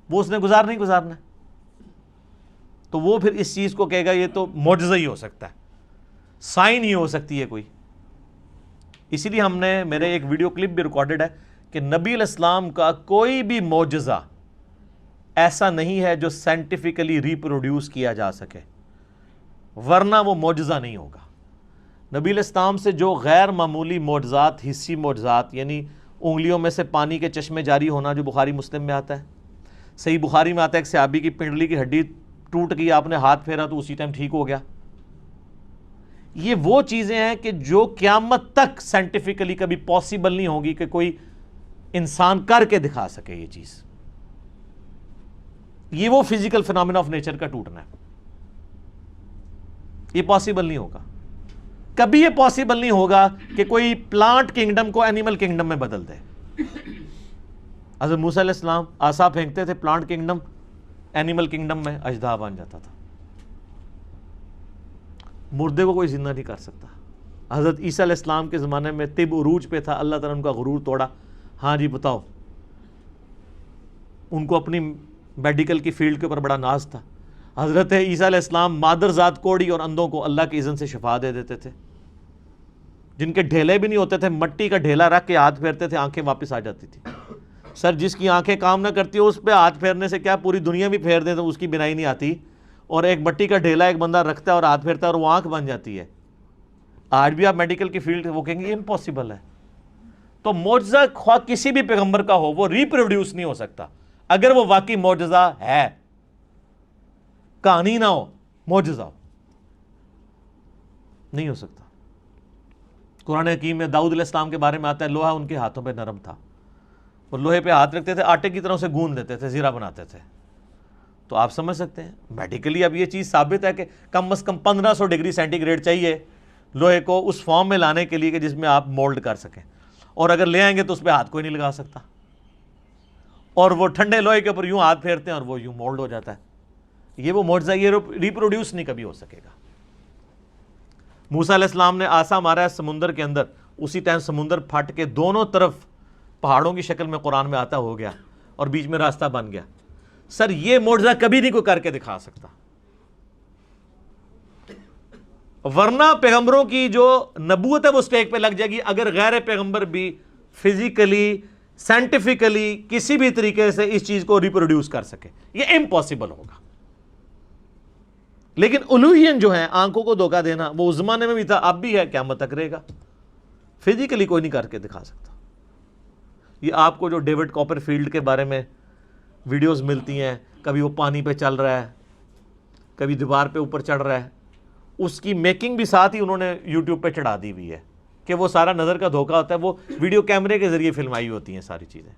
وہ اس نے گزارنا ہے. تو وہ پھر اس چیز کو کہے گا یہ تو معجزہ ہی ہو سکتا ہے, سائن ہی ہو سکتی ہے کوئی. اسی لیے ہم نے, میرے ایک ویڈیو کلپ بھی ریکارڈڈ ہے کہ نبی علیہ السلام کا کوئی بھی معجزہ ایسا نہیں ہے جو سائنٹیفکلی ریپروڈیوس کیا جا سکے, ورنہ وہ معجزہ نہیں ہوگا. نبی علیہ السلام سے جو غیر معمولی معجزات, حسی معجزات, یعنی انگلیوں میں سے پانی کے چشمے جاری ہونا جو بخاری مسلم میں آتا ہے, صحیح بخاری میں آتا ہے ایک صحابی کی پنڈلی کی ہڈی ٹوٹ گئی, آپ نے ہاتھ پھیرا تو اسی ٹائم ٹھیک ہو گیا. یہ وہ چیزیں ہیں کہ جو قیامت تک سائنٹیفکلی کبھی پاسبل نہیں ہوگی کہ کوئی انسان کر کے دکھا سکے. یہ چیز, یہ وہ فزیکل فنامنا آف نیچر کا ٹوٹنا ہے, یہ پاسبل نہیں ہوگا. کبھی یہ پاسبل نہیں ہوگا کہ کوئی پلانٹ کنگڈم کو اینیمل کنگڈم میں بدل دے. حضرت موسیٰ علیہ السلام عصا پھینکتے تھے, پلانٹ کنگڈم اینیمل کنگڈم میں اژدہا بن جاتا تھا. مردے کو کوئی زندہ نہیں کر سکتا. حضرت عیسیٰ علیہ السلام کے زمانے میں طب عروج پہ تھا, اللہ تعالیٰ نے ان کا غرور توڑا. ہاں جی بتاؤ, ان کو اپنی میڈیکل کی فیلڈ کے اوپر بڑا ناز تھا. حضرت عیسیٰ علیہ السلام مادر ذات کوڑی اور اندھوں کو اللہ کی اذن سے شفا دے دیتے تھے. جن کے ڈھیلے بھی نہیں ہوتے تھے, مٹی کا ڈھیلا رکھ کے ہاتھ پھیرتے تھے, آنکھیں واپس آ جاتی تھی. سر جس کی آنکھیں کام نہ کرتی ہو اس پہ ہاتھ پھیرنے سے کیا پوری دنیا بھی پھیر دیں تو اس کی بینائی نہیں آتی, اور ایک مٹی کا ڈھیلا ایک بندہ رکھتا ہے اور ہاتھ پھیرتا ہے اور وہ آنکھ بن جاتی ہے. آج بھی آپ میڈیکل کی فیلڈ وہ کہیں گے یہ امپاسبل ہے. تو معجزہ خواہ کسی بھی پیغمبر کا ہو وہ ریپروڈیوس نہیں ہو سکتا اگر وہ واقعی معجزہ ہے, کہانی نہ ہو, معجزہ ہو, نہیں ہو سکتا. قرآن حکیم میں داؤد علیہ السلام کے بارے میں آتا ہے لوہا ان کے ہاتھوں پہ نرم تھا, اور لوہے پہ ہاتھ رکھتے تھے, آٹے کی طرح سے گوندھ دیتے تھے, زیرہ بناتے تھے. تو آپ سمجھ سکتے ہیں میڈیکلی اب یہ چیز ثابت ہے کہ کم از کم 1500 ڈگری سینٹی گریڈ چاہیے لوہے کو اس فارم میں لانے کے لیے کہ جس میں آپ مولڈ کر سکیں, اور اگر لے آئیں گے تو اس پہ ہاتھ کوئی نہیں لگا سکتا, اور وہ ٹھنڈے لوہے کے اوپر یوں ہاتھ پھیرتے ہیں اور وہ یوں مولڈ ہو جاتا ہے. یہ وہ معجزہ, یہ ریپروڈیوس نہیں کبھی ہو سکے گا. موسیٰ علیہ السلام نے عصا مارا ہے سمندر کے اندر, اسی ٹائم سمندر پھٹ کے دونوں طرف پہاڑوں کی شکل میں قرآن میں آتا ہو گیا اور بیچ میں راستہ بن گیا. سر یہ معجزہ کبھی نہیں کوئی کر کے دکھا سکتا, ورنہ پیغمبروں کی جو نبوت ہے وہ اسٹیک پہ لگ جائے گی اگر غیر پیغمبر بھی فزیکلی سائنٹیفکلی کسی بھی طریقے سے اس چیز کو ریپروڈیوس کر سکے. یہ امپاسبل ہوگا. لیکن الوہین جو ہے, آنکھوں کو دھوکہ دینا, وہ اس زمانے میں بھی تھا, اب بھی ہے, قیامت تک رہے گا. فزیکلی کوئی نہیں کر کے دکھا سکتا. یہ آپ کو جو ڈیوڈ کاپر فیلڈ کے بارے میں ویڈیوز ملتی ہیں, کبھی وہ پانی پہ چل رہا ہے, کبھی دیوار پہ اوپر چڑھ رہا ہے, اس کی میکنگ بھی ساتھ ہی انہوں نے یوٹیوب پہ چڑھا دی ہوئی ہے کہ وہ سارا نظر کا دھوکہ ہوتا ہے. وہ ویڈیو کیمرے کے ذریعے فلمائی ہوتی ہیں ساری چیزیں.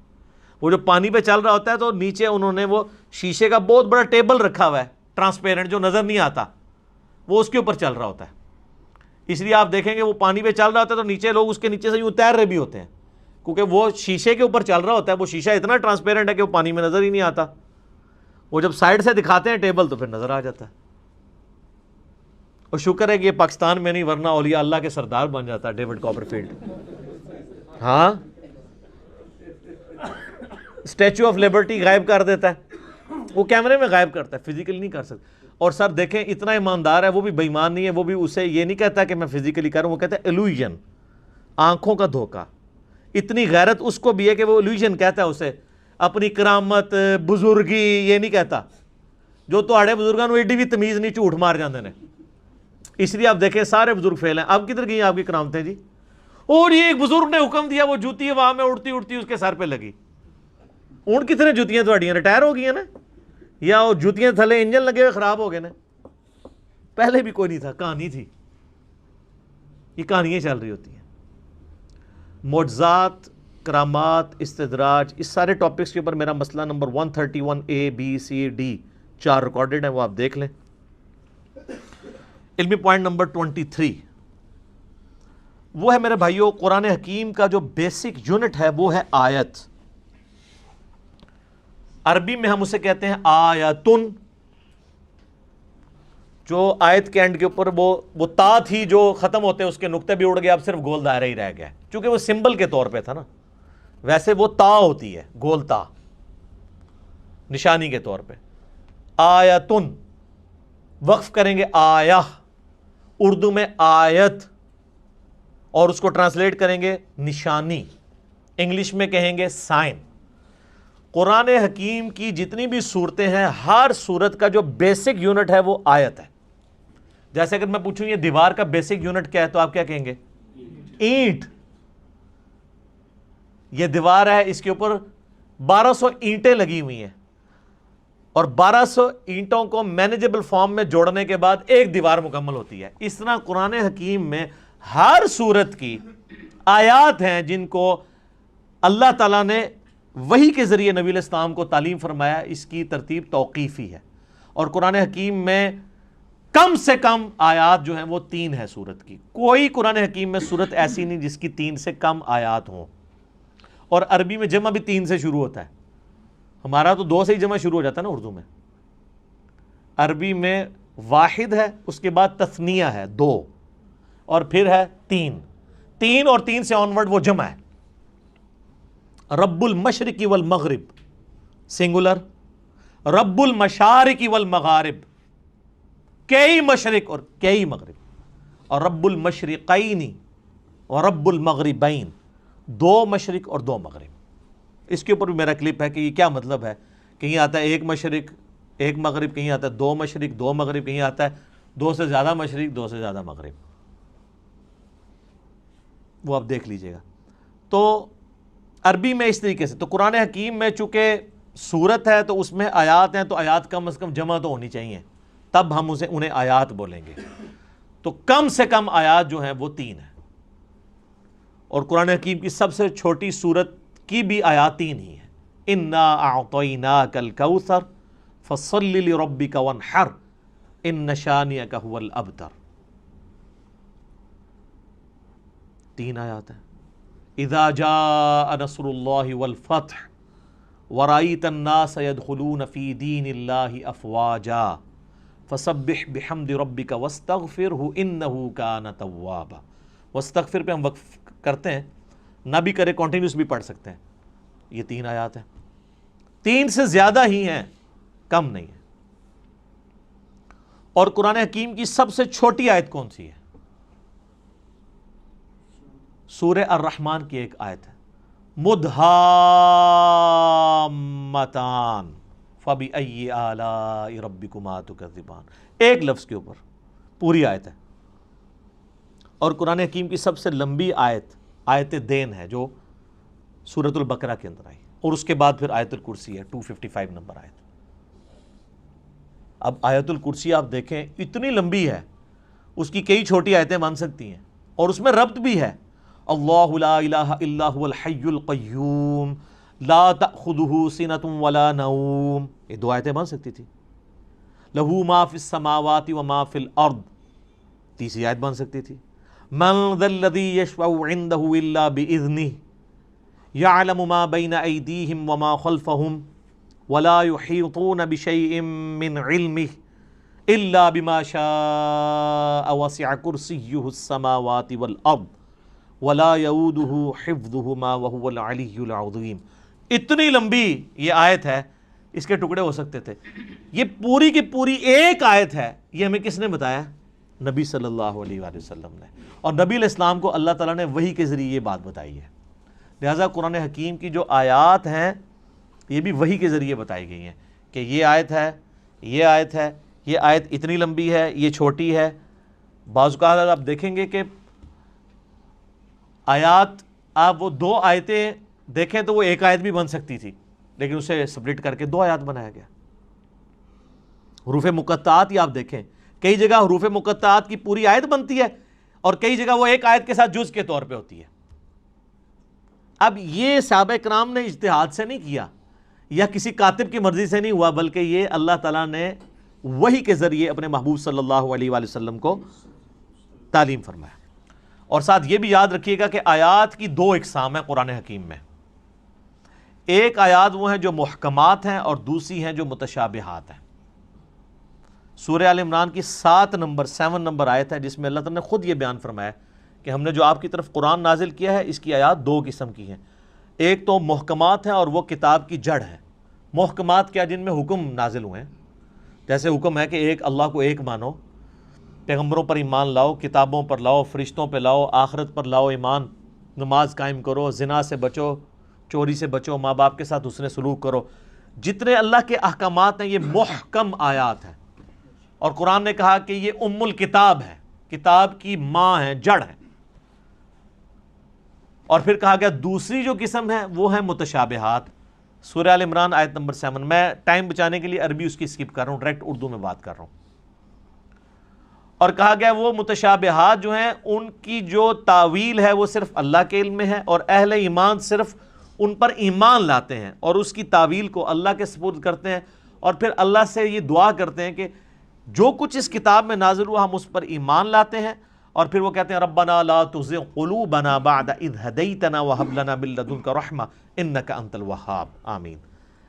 وہ جو پانی پہ چل رہا ہوتا ہے تو نیچے انہوں نے وہ شیشے کا بہت بڑا ٹیبل رکھا ہوا ہے, ٹرانسپیرنٹ, جو نظر نہیں آتا, وہ اس کے اوپر چل رہا ہوتا ہے. اس لیے آپ دیکھیں گے وہ پانی پہ چل رہا ہوتا ہے تو نیچے لوگ اس کے نیچے سے یوں تیر رہے بھی ہوتے ہیں, کیونکہ وہ شیشے کے اوپر چل رہا ہوتا ہے. وہ شیشہ اتنا ٹرانسپیرنٹ ہے کہ وہ پانی میں نظر ہی نہیں آتا. وہ جب سائڈ سے دکھاتے ہیں ٹیبل تو پھر نظر آ جاتا ہے. اور شکر ہے کہ یہ پاکستان میں نہیں, ورنہ اولیاء اللہ کے سردار بن جاتا ہے ڈیوڈ کاپر فیلڈ. ہاں, اسٹیچو آف لبرٹی غائب کر دیتا ہے, وہ کیمرے میں غائب کرتا ہے, فزیکلی نہیں کر سکتا. اور سر دیکھیں اتنا ایماندار ہے, وہ بھی بے ایمان نہیں ہے, وہ بھی اسے یہ نہیں کہتا کہ میں فزیکلی کروں, وہ کہتا ہے ایلوژن, آنکھوں کا دھوکہ. اتنی غیرت اس کو بھی ہے کہ وہ ایلوژن کہتا ہے اسے, اپنی کرامت بزرگی یہ نہیں کہتا. جو تہاڑے بزرگاں نو ایڈی بھی تمیز نہیں, جھوٹ مار جاندے نے. اس لیے آپ دیکھیں سارے بزرگ فیل ہیں. اب کدھر گئی آپ کی کرامتیں جی؟ اور یہ ایک بزرگ نے حکم دیا, وہ جوتی وہاں میں اڑتی اڑتی اس کے سر پہ لگی. اون کتنے جوتیاں تھوڑیاں ریٹائر ہو گئی ہیں نا, یا وہ جوتیاں تھلے انجن لگے ہوئے خراب ہو گئے نا. پہلے بھی کوئی نہیں تھا, کہانی تھی. یہ کہانیاں چل رہی ہوتی ہیں. معجزات, کرامات, استدراج, اس سارے ٹاپکس کے اوپر میرا مسئلہ number 131A B C D 4 recorded ہیں, وہ آپ دیکھ لیں. علمی پوائنٹ نمبر 23, وہ ہے میرے بھائیوں قرآن حکیم کا جو بیسک یونٹ ہے وہ ہے آیت. عربی میں ہم اسے کہتے ہیں آیتن. جو آیت کے اینڈ کے اوپر وہ تا تھی جو ختم ہوتے اس کے نقطے بھی اڑ گئے, اب صرف گول دائرہ ہی رہ گیا, چونکہ وہ سمبل کے طور پہ تھا نا. ویسے وہ تا ہوتی ہے, گول تا, نشانی کے طور پہ. آیتن وقف کریں گے آیہ, اردو میں آیت, اور اس کو ٹرانسلیٹ کریں گے نشانی, انگلش میں کہیں گے سائن. قرآن حکیم کی جتنی بھی صورتیں ہیں, ہر صورت کا جو بیسک یونٹ ہے وہ آیت ہے. جیسے اگر میں پوچھوں یہ دیوار کا بیسک یونٹ کیا ہے تو آپ کیا کہیں گے؟ اینٹ. یہ دیوار ہے, اس کے اوپر 1200 اینٹیں لگی ہوئی ہیں, اور 1200 اینٹوں کو مینیجبل فارم میں جوڑنے کے بعد ایک دیوار مکمل ہوتی ہے. اس طرح قرآن حکیم میں ہر صورت کی آیات ہیں جن کو اللہ تعالیٰ نے وحی کے ذریعے نبی علیہ السلام کو تعلیم فرمایا. اس کی ترتیب توقیفی ہے, اور قرآن حکیم میں کم سے کم آیات جو ہیں وہ 3 ہے صورت کی. کوئی قرآن حکیم میں صورت ایسی نہیں جس کی 3 سے کم آیات ہوں. اور عربی میں جمع بھی 3 سے شروع ہوتا ہے. ہمارا تو 2 سے ہی جمع شروع ہو جاتا ہے نا اردو میں. عربی میں واحد ہے, اس کے بعد تثنیہ ہے 2, اور پھر ہے 3. 3 اور 3 سے آن ورڈ وہ جمع ہے. رب المشرق والمغرب سنگولر, رب المشارق والمغارب کئی مشرق اور کئی مغرب, اور رب المشرقین اور رب المغربین 2 مشرق اور 2 مغرب. اس کے اوپر بھی میرا کلپ ہے کہ یہ کیا مطلب ہے. کہیں آتا ہے 1 مشرق 1 مغرب, کہیں آتا ہے 2 مشرق 2 مغرب, کہیں آتا ہے 2 سے زیادہ مشرق 2 سے زیادہ مغرب. وہ آپ دیکھ لیجئے گا. تو عربی میں اس طریقے سے. تو قرآن حکیم میں چونکہ سورت ہے تو اس میں آیات ہیں, تو آیات کم از کم جمع تو ہونی چاہیے, تب ہم انہیں آیات بولیں گے. تو کم سے کم آیات جو ہیں وہ 3 ہیں, اور قرآن حکیم کی سب سے چھوٹی سورت کی بھی آیات 3 ہی ہیں. انا اعطیناک الکوثر فصل لربک وانحر ان شانئک هو الابتر. 3 آیات ہیں. اذا جاء نصر اللہ والفتح ورأیت الناس يدخلون فی دین اللہ افواجا فسبح بحمد ربک واستغفرہ انہ کان توابا. واستغفر پہ ہم وقف کرتے ہیں, نہ بھی کرے کنٹینیوس بھی پڑھ سکتے ہیں. یہ 3 آیات ہیں, 3 سے زیادہ ہی ہیں, کم نہیں ہے. اور قرآن حکیم کی سب سے چھوٹی آیت کون سی ہے؟ سورہ الرحمن کی ایک آیت ہے, مدھامتان فبأی آلاء ربکما تکذبان. ایک لفظ کے اوپر پوری آیت ہے. اور قرآن حکیم کی سب سے لمبی آیت دین ہے جو سورۃ البقرہ کے اندر آئی, اور اس کے بعد پھر آیت الکرسی ہے 255 نمبر آیت. اب آیت الکرسی آپ دیکھیں اتنی لمبی ہے, اس کی کئی چھوٹی آیتیں بن سکتی ہیں, اور اس میں ربط بھی ہے. اللہ لا الہ الا هو الحی القیوم لا تأخذہ سنۃ ولا نوم, یہ 2 آیتیں بن سکتی تھی. لہ ما فی السماوات وما فی الارض, تیسری آیت بن سکتی تھی. من ذا الذی یشفع عندہ الا باذنہ یعلم ما بین ایدیہم وما خلفہم ولا یحیطون بشیء من علمہ الا بما شاء وسع کرسیہ السماوات والارض ولا یؤودہ حفظہما وہو العلی العظیم. اتنی لمبی یہ آیت ہے, اس کے ٹکڑے ہو سکتے تھے. یہ پوری کی پوری ایک آیت ہے. یہ ہمیں کس نے بتایا؟ نبی صلی اللہ علیہ وآلہ وسلم نے. اور نبی علیہ السلام کو اللہ تعالیٰ نے وحی کے ذریعے یہ بات بتائی ہے. لہٰذا قرآن حکیم کی جو آیات ہیں یہ بھی وحی کے ذریعے بتائی گئی ہیں کہ یہ آیت ہے, یہ آیت ہے, یہ آیت اتنی لمبی ہے, یہ چھوٹی ہے. بعض اوقات آپ دیکھیں گے کہ آیات, آپ وہ 2 آیتیں دیکھیں تو وہ ایک آیت بھی بن سکتی تھی, لیکن اسے سپلٹ کر کے 2 آیات بنایا گیا. حروف مقطعات ہی آپ دیکھیں, کئی جگہ حروف مقطعات کی پوری آیت بنتی ہے, اور کئی جگہ وہ ایک آیت کے ساتھ جز کے طور پہ ہوتی ہے. اب یہ صحابہ کرام نے اجتہاد سے نہیں کیا, یا کسی کاتب کی مرضی سے نہیں ہوا, بلکہ یہ اللہ تعالیٰ نے وحی کے ذریعے اپنے محبوب صلی اللہ علیہ وآلہ وسلم کو تعلیم فرمایا. اور ساتھ یہ بھی یاد رکھیے گا کہ آیات کی دو اقسام ہیں قرآن حکیم میں. ایک آیات وہ ہیں جو محکمات ہیں اور دوسری ہیں جو متشابہات ہیں. سورہ آل عمران کی 7 نمبر آیت ہے جس میں اللہ تعالیٰ نے خود یہ بیان فرمایا کہ ہم نے جو آپ کی طرف قرآن نازل کیا ہے اس کی آیات دو قسم کی ہیں. ایک تو محکمات ہیں اور وہ کتاب کی جڑ ہے. محکمات کیا؟ جن میں حکم نازل ہوئے ہیں. جیسے حکم ہے کہ ایک اللہ کو ایک مانو، پیغمبروں پر ایمان لاؤ، کتابوں پر لاؤ، فرشتوں پہ لاؤ، آخرت پر لاؤ ایمان، نماز قائم کرو، زنا سے بچو، چوری سے بچو، ماں باپ کے ساتھ حسن سلوک کرو. جتنے اللہ کے احکامات ہیں یہ محکم آیات ہیں. اور قرآن نے کہا کہ یہ ام الکتاب ہے، کتاب کی ماں ہے، جڑ ہے. اور پھر کہا گیا دوسری جو قسم ہے وہ ہے متشابہات. سورہ آل عمران آیت نمبر 7. میں ٹائم بچانے کے لیے عربی اس کی سکپ کر رہا ہوں، ڈائریکٹ اردو میں بات کر رہا ہوں. اور کہا گیا وہ متشابہات جو ہیں ان کی جو تعویل ہے وہ صرف اللہ کے علم میں ہے، اور اہل ایمان صرف ان پر ایمان لاتے ہیں اور اس کی تعویل کو اللہ کے سپرد کرتے ہیں، اور پھر اللہ سے یہ دعا کرتے ہیں کہ جو کچھ اس کتاب میں نازل ہوا ہم اس پر ایمان لاتے ہیں. اور پھر وہ کہتے ہیں ربنا لا تزغ قلوبنا بعد اذ ہدیتنا وہب لنا من لدنک رحمہ انک انت الوہاب آمین.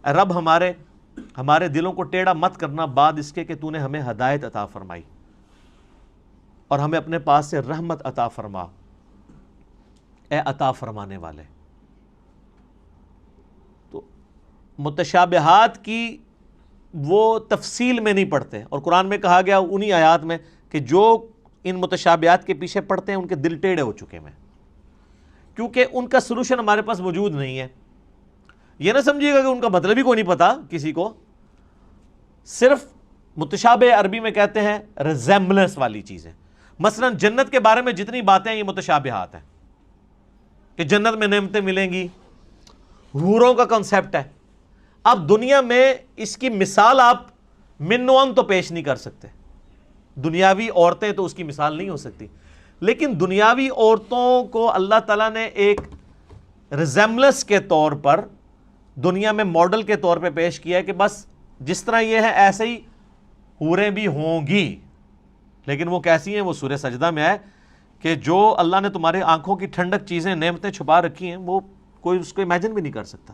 اے رب ہمارے دلوں کو ٹیڑھا مت کرنا بعد اس کے کہ تو نے ہمیں ہدایت عطا فرمائی، اور ہمیں اپنے پاس سے رحمت عطا فرما، اے عطا فرمانے والے. تو متشابہات کی وہ تفصیل میں نہیں پڑھتے، اور قرآن میں کہا گیا انہی آیات میں کہ جو ان متشابہات کے پیچھے پڑھتے ہیں ان کے دل ٹیڑھے ہو چکے ہیں، کیونکہ ان کا سلوشن ہمارے پاس موجود نہیں ہے. یہ نہ سمجھیے گا کہ ان کا مطلب ہی کوئی نہیں پتا کسی کو. صرف متشابہ عربی میں کہتے ہیں ریزیمبلنس والی چیزیں. مثلا جنت کے بارے میں جتنی باتیں ہیں یہ متشابہات ہیں کہ جنت میں نعمتیں ملیں گی، حوروں کا کنسیپٹ ہے. اب دنیا میں اس کی مثال آپ من و ان تو پیش نہیں کر سکتے، دنیاوی عورتیں تو اس کی مثال نہیں ہو سکتی، لیکن دنیاوی عورتوں کو اللہ تعالیٰ نے ایک ریزیمبلنس کے طور پر دنیا میں ماڈل کے طور پہ پیش کیا ہے کہ بس جس طرح یہ ہے ایسے ہی حوریں بھی ہوں گی. لیکن وہ کیسی ہیں؟ وہ سورہ سجدہ میں ہے کہ جو اللہ نے تمہارے آنکھوں کی ٹھنڈک چیزیں نعمتیں چھپا رکھی ہیں وہ کوئی اس کو امیجن بھی نہیں کر سکتا.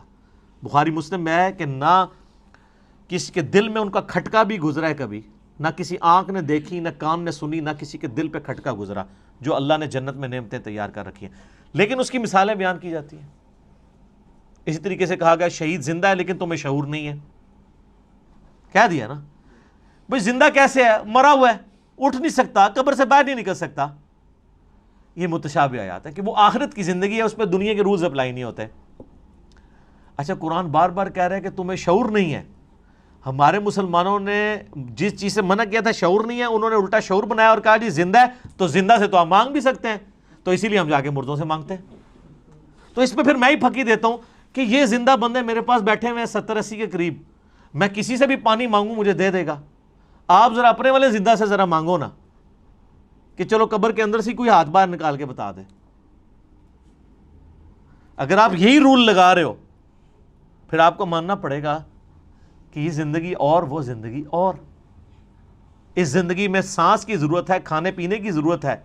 بخاری مسلم میں ہے کہ نہ کسی کے دل میں ان کا کھٹکا بھی گزرا ہے کبھی، نہ کسی آنکھ نے دیکھی، نہ کان نے سنی، نہ کسی کے دل پہ کھٹکا گزرا جو اللہ نے جنت میں نعمتیں تیار کر رکھی ہیں، لیکن اس کی مثالیں بیان کی جاتی ہیں. اسی طریقے سے کہا گیا شہید زندہ ہے لیکن تمہیں شعور نہیں ہے. کہہ دیا نا بھئی زندہ کیسے ہے؟ مرا ہوا ہے، اٹھ نہیں سکتا، قبر سے باہر نہیں نکل سکتا. یہ متشابہ آیات ہے کہ وہ آخرت کی زندگی ہے، اس پہ دنیا کے رولز اپلائی نہیں ہوتے. اچھا قرآن بار بار کہہ رہا ہے کہ تمہیں شعور نہیں ہے. ہمارے مسلمانوں نے جس چیز سے منع کیا تھا شعور نہیں ہے، انہوں نے الٹا شعور بنایا اور کہا جی زندہ ہے تو زندہ سے تو آپ مانگ بھی سکتے ہیں، تو اسی لیے ہم جا کے مردوں سے مانگتے ہیں. تو اس پہ پھر میں ہی پھکی دیتا ہوں کہ یہ زندہ بندے میرے پاس بیٹھے ہوئے ہیں 70-80 کے قریب، میں کسی سے بھی پانی مانگوں مجھے دے دے گا. آپ ذرا اپنے والے زندہ سے ذرا مانگو نا کہ چلو قبر کے اندر سے کوئی ہاتھ باہر نکال کے بتا دے. اگر آپ یہی رول لگا رہے ہو پھر آپ کو ماننا پڑے گا کہ یہ زندگی اور وہ زندگی اور. اس زندگی میں سانس کی ضرورت ہے، کھانے پینے کی ضرورت ہے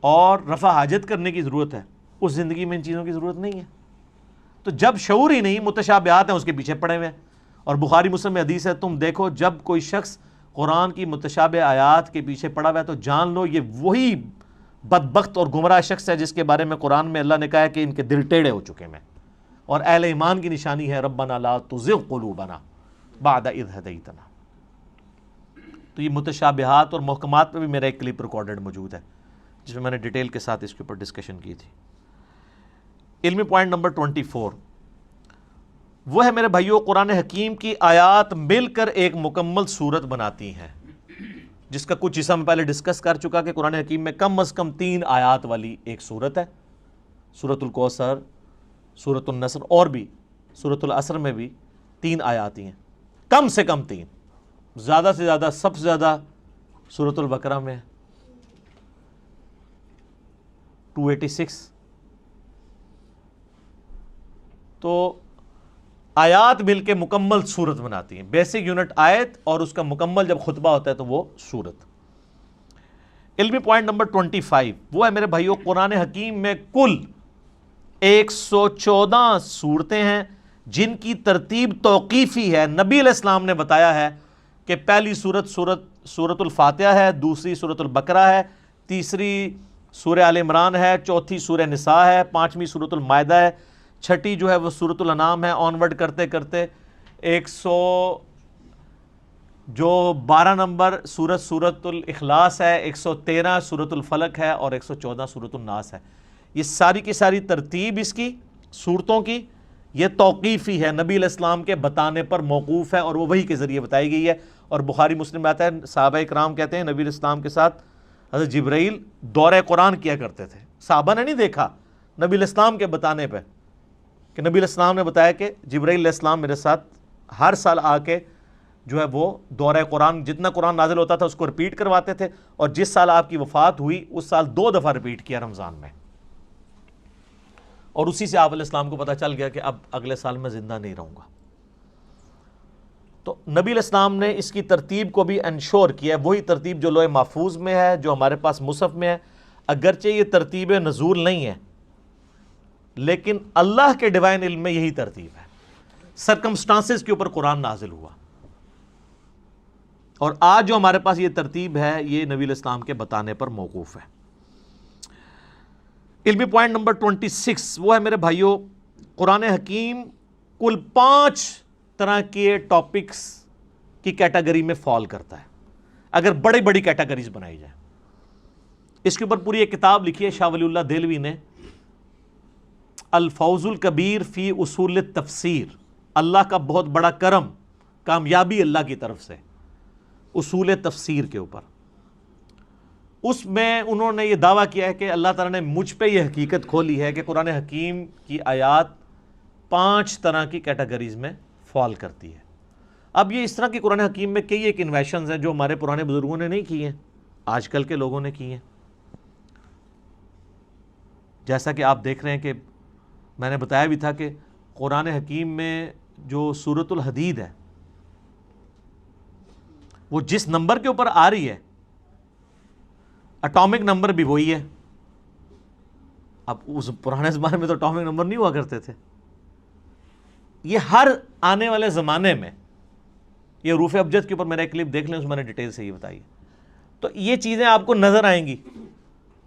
اور رفع حاجت کرنے کی ضرورت ہے. اس زندگی میں ان چیزوں کی ضرورت نہیں ہے. تو جب شعور ہی نہیں، متشابہات ہیں اس کے پیچھے پڑے ہوئے ہیں. اور بخاری مسلم میں حدیث ہے، تم دیکھو جب کوئی شخص قرآن کی متشابہ آیات کے پیچھے پڑا ہوا ہے تو جان لو یہ وہی بدبخت اور گمراہ شخص ہے جس کے بارے میں قرآن میں اللہ نے کہا ہے کہ ان کے دل ٹیڑھے ہو چکے ہیں. اور اہل ایمان کی نشانی ہے ربنا لا تزغ قلوبنا بعد اذ ہدیتنا. تو یہ متشابہات اور محکمات پہ بھی میرا ایک کلپ ریکارڈڈ موجود ہے جس میں نے ڈیٹیل کے ساتھ اس کے اوپر ڈسکشن کی تھی. علمی پوائنٹ نمبر 24 وہ ہے میرے بھائیوں، قرآن حکیم کی آیات مل کر ایک مکمل صورت بناتی ہیں، جس کا کچھ حصہ میں پہلے ڈسکس کر چکا کہ قرآن حکیم میں کم از کم 3 آیات والی ایک صورت ہے. سورۃ الکوثر، سورۃ النصر اور بھی سورۃ العصر میں بھی 3 آیات ہی ہیں، کم سے کم 3. زیادہ سے زیادہ سب سے زیادہ سورۃ البقرہ میں 286. تو آیات مل کے مکمل صورت بناتی ہیں. بیسک یونٹ آیت اور اس کا مکمل جب خطبہ ہوتا ہے تو وہ صورت. علمی پوائنٹ نمبر 25 وہ ہے میرے بھائیو، قرآن حکیم میں کل 114 صورتیں ہیں جن کی ترتیب توقیفی ہے۔ نبی علیہ السلام نے بتایا ہے کہ پہلی سورۃ الفاتحہ ہے، دوسری سورۃ البقرہ ہے، تیسری سورہ آل عمران ہے، چوتھی سورہ نساء ہے، پانچویں سورۃ المائدہ ہے، چھٹی جو ہے وہ سورۃ الانعام ہے، آنورڈ کرتے کرتے 12 نمبر سورۃ الاخلاص ہے، 113 سورۃ الفلق ہے اور 114 سورۃ الناس ہے۔ یہ ساری کی ساری ترتیب اس کی صورتوں کی یہ توقیفی ہے، نبی علیہ السلام کے بتانے پر موقوف ہے اور وہ وحی کے ذریعے بتائی گئی ہے۔ اور بخاری مسلم میں آتا ہے، صحابہ اکرام کہتے ہیں نبی علیہ السلام کے ساتھ حضرت جبرائیل دورہ قرآن کیا کرتے تھے۔ صحابہ نے نہیں دیکھا، نبی علیہ السلام کے بتانے پہ کہ نبی علیہ السلام نے بتایا کہ جبرائیل علیہ السلام میرے ساتھ ہر سال آ کے جو ہے وہ دورہ قرآن، جتنا قرآن نازل ہوتا تھا اس کو رپیٹ کرواتے تھے، اور جس سال آپ کی وفات ہوئی اس سال 2 دفعہ رپیٹ کیا رمضان میں، اور اسی سے آپ علیہ السلام کو پتہ چل گیا کہ اب اگلے سال میں زندہ نہیں رہوں گا۔ تو نبی علیہ السلام نے اس کی ترتیب کو بھی انشور کیا ہے، وہی ترتیب جو لوح محفوظ میں ہے، جو ہمارے پاس مصحف میں ہے، اگرچہ یہ ترتیب نزول نہیں ہے لیکن اللہ کے ڈیوائن علم میں یہی ترتیب ہے، سرکمسٹانسز کے اوپر قرآن نازل ہوا، اور آج جو ہمارے پاس یہ ترتیب ہے یہ نبی علیہ السلام کے بتانے پر موقوف ہے۔ علمی پوائنٹ نمبر 26 وہ ہے میرے بھائیوں، قرآن حکیم کل 5 طرح کے ٹاپکس کی کیٹیگری میں فال کرتا ہے، اگر بڑی بڑی کیٹیگریز بنائی جائیں۔ اس کے اوپر پوری ایک کتاب لکھی ہے شاہ ولی اللہ دہلوی نے، الفوز الکبیر فی اصول التفسیر، اللہ کا بہت بڑا کرم، کامیابی اللہ کی طرف سے اصول تفسیر کے اوپر۔ اس میں انہوں نے یہ دعویٰ کیا ہے کہ اللہ تعالیٰ نے مجھ پہ یہ حقیقت کھولی ہے کہ قرآن حکیم کی آیات 5 طرح کی کیٹیگریز میں فال کرتی ہے۔ اب یہ اس طرح کی قرآن حکیم میں کئی ایک انویشنز ہیں جو ہمارے پرانے بزرگوں نے نہیں کی ہیں، آج کل کے لوگوں نے کی ہیں۔ جیسا کہ آپ دیکھ رہے ہیں کہ میں نے بتایا بھی تھا کہ قرآن حکیم میں جو سورۃ الحدید ہے وہ جس نمبر کے اوپر آ رہی ہے اٹامک نمبر بھی وہی ہے۔ اب اس پرانے زمانے میں تو اٹامک نمبر نہیں ہوا کرتے تھے، یہ ہر آنے والے زمانے میں، یہ حروف ابجد کے اوپر میرا ایک کلپ دیکھ لیں، اس میں نے ڈیٹیل سے یہ بتائی ہے، تو یہ چیزیں آپ کو نظر آئیں گی۔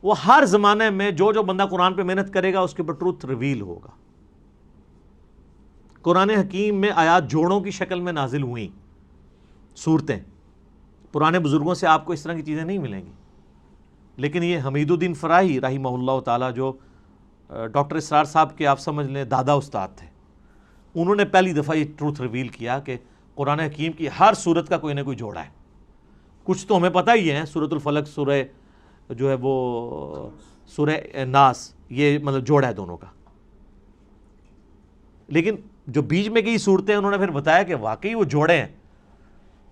وہ ہر زمانے میں جو بندہ قرآن پہ محنت کرے گا اس کے اوپر ٹروتھ ریویل ہوگا۔ قرآن حکیم میں آیات جوڑوں کی شکل میں نازل ہوئیں صورتیں، پرانے بزرگوں سے آپ کو اس طرح کی چیزیں نہیں ملیں گی، لیکن یہ حمید الدین فراہی رحمہ اللہ تعالیٰ، جو ڈاکٹر اسرار صاحب کے آپ سمجھ لیں دادا استاد تھے، انہوں نے پہلی دفعہ یہ ٹروتھ ریویل کیا کہ قرآن حکیم کی ہر صورت کا کوئی نہ کوئی جوڑا ہے۔ کچھ تو ہمیں پتہ ہی ہے، سورۃ الفلق، سورہ جو ہے وہ سورہ ناس، یہ مطلب جوڑا ہے دونوں کا، لیکن جو بیچ میں کی صورتیں انہوں نے پھر بتایا کہ واقعی وہ جوڑے ہیں،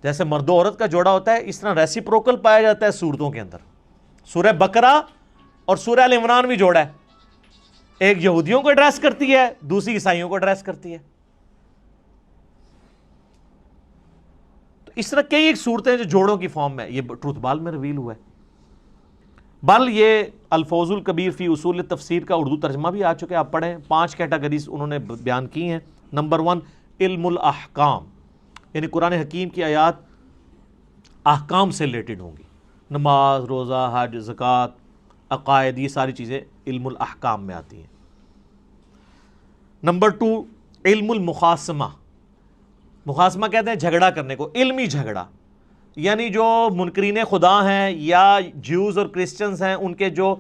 جیسے مرد و عورت کا جوڑا ہوتا ہے اس طرح ریسیپروکل پایا جاتا ہے صورتوں کے اندر۔ سورہ بقرہ اور سورہ آل عمران بھی جوڑا ہے، ایک یہودیوں کو ایڈریس کرتی ہے، دوسری عیسائیوں کو ایڈریس کرتی ہے۔ تو اس طرح کئی ایک صورتیں جو جوڑوں کی فارم میں، یہ ٹروتھ بال میں ریویل ہوا ہے۔ بل یہ الفوز الکبیر فی اصول التفسیر کا اردو ترجمہ بھی آ چکے، آپ پڑھیں، 5 کیٹیگریز انہوں نے بیان کی ہیں۔ نمبر 1 علم الاحکام، یعنی قرآن حکیم کی آیات احکام سے ریلیٹڈ ہوں گی، نماز، روزہ، حج، زکوٰۃ، عقائد، یہ ساری چیزیں علم الاحکام میں آتی ہیں۔ نمبر 2 علم المخاصمہ، مخاصمہ کہتے ہیں جھگڑا کرنے کو، علمی جھگڑا، یعنی جو منکرین خدا ہیں یا جیوز اور کرسچنز ہیں، ان کے جو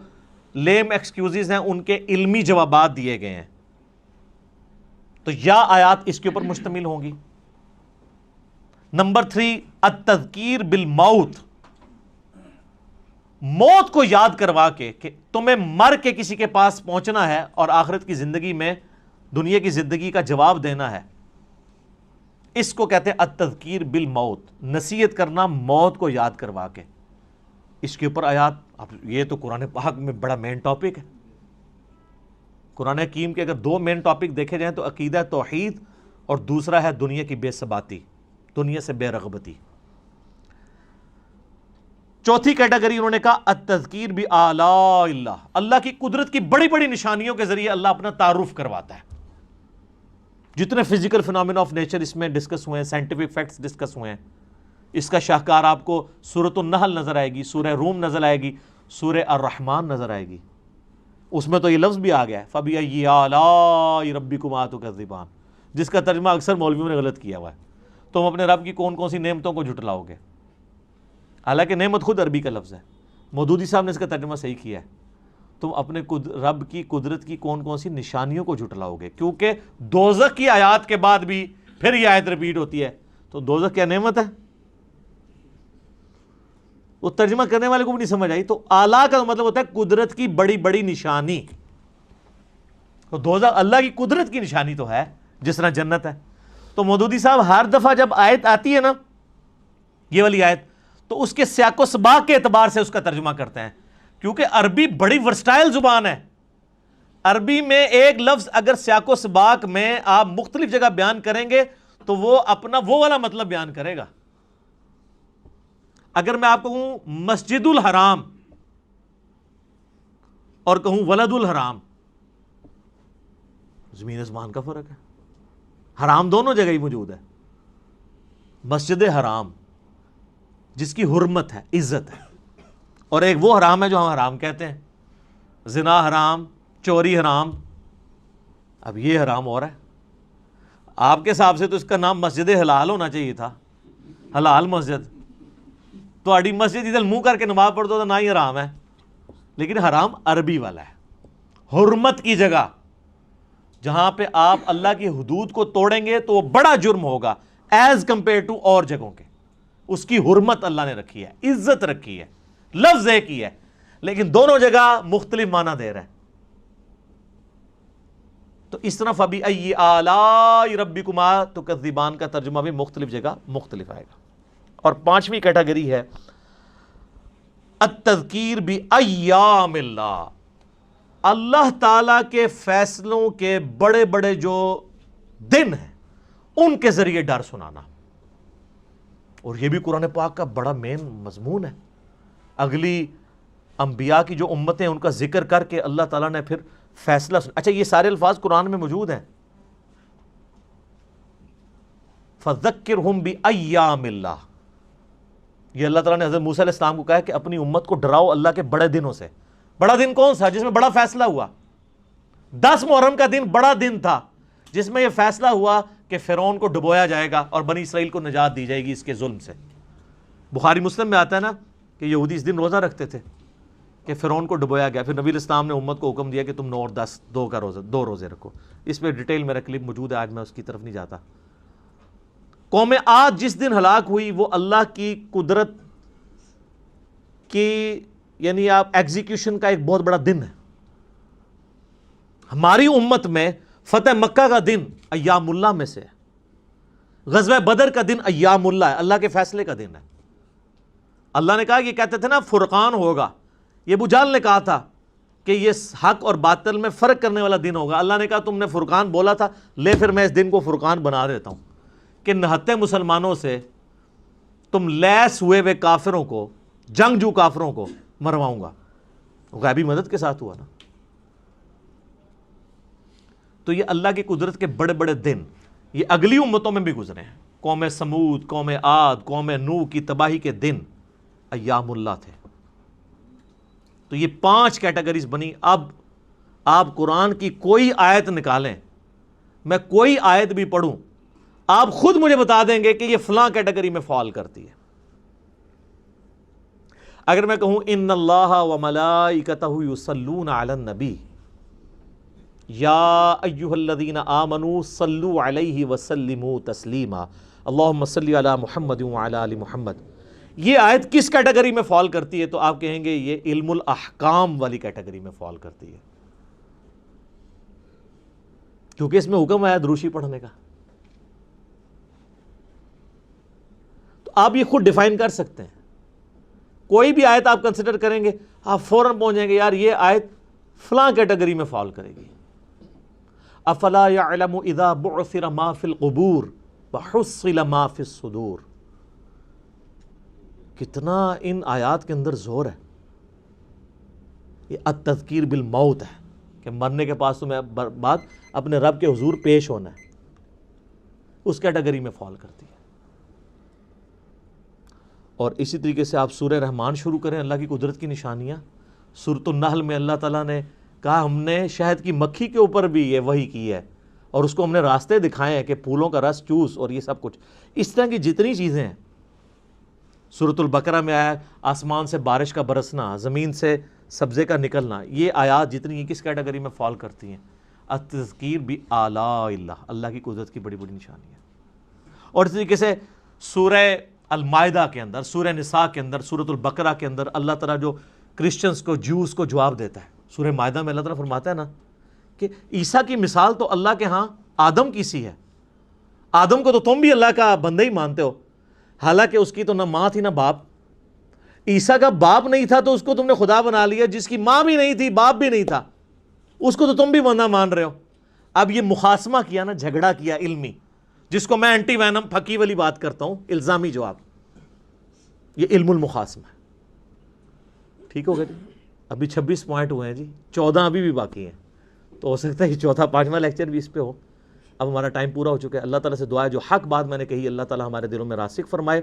لیم ایکسکیوزز ہیں ان کے علمی جوابات دیے گئے ہیں، تو یا آیات اس کے اوپر مشتمل ہوں گی۔ نمبر 3 التذکیر بالموت، موت کو یاد کروا کے کہ تمہیں مر کے کسی کے پاس پہنچنا ہے اور آخرت کی زندگی میں دنیا کی زندگی کا جواب دینا ہے، اس کو کہتے ہیں التذکیر بالموت، نصیحت کرنا موت کو یاد کروا کے۔ اس کے اوپر آیات، اب یہ تو قرآن پاک میں بڑا مین ٹاپک ہے۔ قرآن حکیم کے اگر 2 مین ٹاپک دیکھے جائیں تو عقیدہ توحید اور دوسرا ہے دنیا کی بے ثباتی، دنیا سے بے رغبتی۔ چوتھی کیٹیگری انہوں نے کہا التذکیر بآلاء اللہ، اللہ کی قدرت کی بڑی بڑی نشانیوں کے ذریعے اللہ اپنا تعارف کرواتا ہے. جتنے فزیکل فینومینا آف نیچر اس میں ڈسکس ہوئے ہیں، سائنٹیفک فیکٹس ڈسکس ہوئے ہیں، اس کا شاہکار آپ کو سورۃ النحل نظر آئے گی، سورہ روم نظر آئے گی، سورہ الرحمن نظر آئے گی. اس میں تو یہ لفظ بھی آ گیا ہے فَبِأَيِّ آلَاءِ رَبِّكُمَا تُكَذِّبَانِ، جس کا ترجمہ اکثر مولویوں نے غلط کیا ہوا ہے. تم اپنے رب کی کون کون سی نعمتوں کو جھٹلاؤ گے؟ حالانکہ نعمت خود عربی کا لفظ ہے. مودودی صاحب نے اس کا ترجمہ صحیح کیا ہے، تم اپنے رب کی قدرت کی کون کون سی نشانیوں کو جھٹلاؤ گے، کیونکہ دوزخ کی آیات کے بعد بھی پھر یہ آیت ریپیٹ ہوتی ہے. تو دوزخ کیا نعمت ہے؟ وہ ترجمہ کرنے والے کو بھی نہیں سمجھ آئی. تو اعلیٰ کا مطلب ہوتا ہے قدرت کی بڑی بڑی نشانی. تو دوزخ اللہ کی قدرت کی نشانی تو ہے، جس طرح جنت ہے. تو مودودی صاحب ہر دفعہ جب آیت آتی ہے نا، یہ والی آیت، تو اس کے سیاق و سباق کے اعتبار سے اس کا ترجمہ کرتے ہیں، کیونکہ عربی بڑی ورسٹائل زبان ہے. عربی میں ایک لفظ اگر سیاق و سباق میں آپ مختلف جگہ بیان کریں گے تو وہ اپنا وہ والا مطلب بیان کرے گا. اگر میں آپ کو کہوں مسجد الحرام اور کہوں ولد الحرام، زمین آسمان کا فرق ہے. حرام دونوں جگہ ہی موجود ہے. مسجد حرام جس کی حرمت ہے، عزت ہے، اور ایک وہ حرام ہے جو ہم حرام کہتے ہیں، زنا حرام، چوری حرام. اب یہ حرام ہو رہا ہے. آپ کے حساب سے تو اس کا نام مسجد حلال ہونا چاہیے تھا، حلال مسجد. تو اڈی مسجد ادھر منہ کر کے نماز پڑھ دو تو نہ ہی حرام ہے، لیکن حرام عربی والا ہے. حرمت کی جگہ جہاں پہ آپ اللہ کی حدود کو توڑیں گے تو وہ بڑا جرم ہوگا ایز کمپیئر ٹو اور جگہوں کے. اس کی حرمت اللہ نے رکھی ہے، عزت رکھی ہے، لفظ ایک ہی ہے، لیکن دونوں جگہ مختلف معنی دے رہا ہے. تو اس طرح فَبِأَيِّ آلَاءِ رَبِّكُمَا تُكَذِّبَانِ کا ترجمہ بھی مختلف جگہ مختلف آئے گا. اور پانچویں کیٹیگری ہے التذکیر بأیام اللہ، اللہ تعالی کے فیصلوں کے بڑے بڑے جو دن ہیں ان کے ذریعے ڈر سنانا. اور یہ بھی قرآن پاک کا بڑا مین مضمون ہے. اگلی انبیاء کی جو امتیں ان کا ذکر کر کے اللہ تعالیٰ نے پھر فیصلہ اچھا یہ سارے الفاظ قرآن میں موجود ہیں. فَذَكِّرْهُمْ بِأَيَّامِ اللَّهِ، یہ اللہ تعالیٰ نے حضرت موسیٰ علیہ السلام کو کہا کہ اپنی امت کو ڈراؤ اللہ کے بڑے دنوں سے. بڑا دن کون سا؟ جس میں بڑا فیصلہ ہوا. 10 محرم کا دن بڑا دن تھا جس میں یہ فیصلہ ہوا کہ فرعون کو ڈبویا جائے گا اور بنی اسرائیل کو نجات دی جائے گی اس کے ظلم سے. بخاری مسلم میں آتا ہے نا کہ یہودی اس دن روزہ رکھتے تھے کہ فرعون کو ڈبویا گیا. پھر نبی علیہ السلام نے امت کو حکم دیا کہ تم 9 اور 10 دو روزے رکھو. اس پہ ڈیٹیل میرا کلپ موجود ہے، آج میں اس کی طرف نہیں جاتا. قوم عاد جس دن ہلاک ہوئی وہ اللہ کی قدرت کی یعنی آپ ایگزیکیوشن کا ایک بہت بڑا دن ہے. ہماری امت میں فتح مکہ کا دن ایام اللہ میں سے ہے. غزوہ بدر کا دن ایام اللہ ہے، اللہ کے فیصلے کا دن ہے. اللہ نے کہا یہ کہتے تھے نا فرقان ہوگا، یہ ابو جہل نے کہا تھا کہ یہ حق اور باطل میں فرق کرنے والا دن ہوگا. اللہ نے کہا تم نے فرقان بولا تھا، لے پھر میں اس دن کو فرقان بنا دیتا ہوں کہ نہتے مسلمانوں سے تم لیس ہوئے ہوئے کافروں کو، جنگجو کافروں کو مرواؤں گا. غیبی مدد کے ساتھ ہوا نا. تو یہ اللہ کی قدرت کے بڑے بڑے دن یہ اگلی امتوں میں بھی گزرے ہیں. قوم سمود، قوم عاد، قوم نوح کی تباہی کے دن ایام اللہ تھے. تو یہ 5 کیٹیگریز بنی. اب آپ قرآن کی کوئی آیت نکالیں، میں کوئی آیت بھی پڑھوں، آپ خود مجھے بتا دیں گے کہ یہ فلاں کیٹیگری میں فال کرتی ہے. اگر میں کہوں ان اللہ وملائکتہ یصلون علی النبی یا ایھا الذین آمنوا صلوا علیہ وسلموا تسلیما اللہم صلی علی محمد وعلی آل محمد. یہ آیت کس کیٹیگری میں فال کرتی ہے؟ تو آپ کہیں گے یہ علم الاحکام والی کیٹیگری میں فال کرتی ہے، کیونکہ اس میں حکم ہے دروشی پڑھنے کا. تو آپ یہ خود ڈیفائن کر سکتے ہیں. کوئی بھی آیت آپ کنسیڈر کریں گے آپ فوراً پہنچ جائیں گے یار یہ آیت فلاں کیٹیگری میں فال کرے گی. افلا يعلم اذا بعثر ما في القبور وحصل ما في الصدور. کتنا ان آیات کے اندر زور ہے. یہ التذکیر بالموت ہے کہ مرنے کے پاس تمہیں بعد اپنے رب کے حضور پیش ہونا ہے. اس کیٹیگری میں فال کرتی ہے. اور اسی طریقے سے آپ سورہ رحمان شروع کریں, اللہ کی قدرت کی نشانیاں. سورۃ النحل میں اللہ تعالیٰ نے کہا ہم نے شہد کی مکھی کے اوپر بھی یہ وحی کی ہے اور اس کو ہم نے راستے دکھائے ہیں کہ پھولوں کا رس چوس اور یہ سب کچھ. اس طرح کی جتنی چیزیں ہیں. سورۃ البقرہ میں آیا آسمان سے بارش کا برسنا, زمین سے سبزے کا نکلنا. یہ آیات جتنی ہیں کس کیٹیگری میں فال کرتی ہیں؟ التذکیر بآلاء اللہ, اللہ کی قدرت کی بڑی بڑی نشانی ہے. اور اس طریقے سے سورہ المائدہ کے اندر, سورہ نساء کے اندر, سورۃ البقرہ کے اندر اللہ تعالیٰ جو کرسچنز کو, جوز کو جواب دیتا ہے. سورہ مائدہ میں اللہ تعالیٰ فرماتا ہے نا کہ عیسیٰ کی مثال تو اللہ کے ہاں آدم کی سی ہے. آدم کو تو تم بھی اللہ کا بندہ ہی مانتے ہو, حالانکہ اس کی تو نہ ماں تھی نہ باپ. عیسیٰ کا باپ نہیں تھا تو اس کو تم نے خدا بنا لیا. جس کی ماں بھی نہیں تھی باپ بھی نہیں تھا اس کو تو تم بھی بندہ مان رہے ہو. اب یہ مخاصمہ کیا نا, جھگڑا کیا علمی, جس کو میں اینٹی وینم پھکی والی بات کرتا ہوں, الزامی جواب. یہ علم المخاصمہ ہے. ٹھیک ہو گیا جی. ابھی 26 پوائنٹ ہوئے ہیں جی, 14 ابھی بھی باقی ہیں. تو ہو سکتا ہے کہ چوتھا 5واں لیکچر بھی اس پہ ہو. اب ہمارا ٹائم پورا ہو چکا ہے. اللہ تعالیٰ سے دعا ہے جو حق بات میں نے کہی اللہ تعالیٰ ہمارے دلوں میں راسخ فرمائے.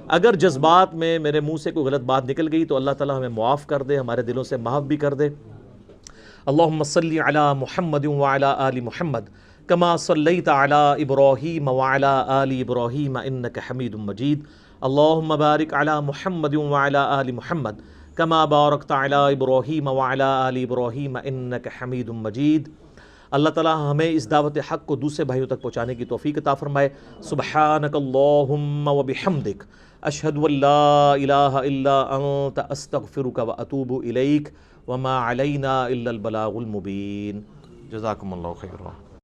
اگر جذبات میں میرے منہ سے کوئی غلط بات نکل گئی تو اللہ تعالیٰ ہمیں معاف کر دے, ہمارے دلوں سے محو بھی کر دے. اللہم صلی علی محمد وعلی آل محمد کما صلیت علی ابراہیم وعلی آل ابراہیم انک حمید مجید. اللہم بارک علی محمد وعلی آل محمد کما بارکت علی ابراہیم وعلی آل ابراہیم انک حمید مجید. اللہ تعالیٰ ہمیں اس دعوت حق کو دوسرے بھائیوں تک پہنچانے کی توفیق عطا فرمائے. سبحانک اللہم وبحمدک اشہد ان لا الہ الا انت استغفرک واتوب الیک وما علینا الا البلاغ المبین. جزاکم اللہ خیرا.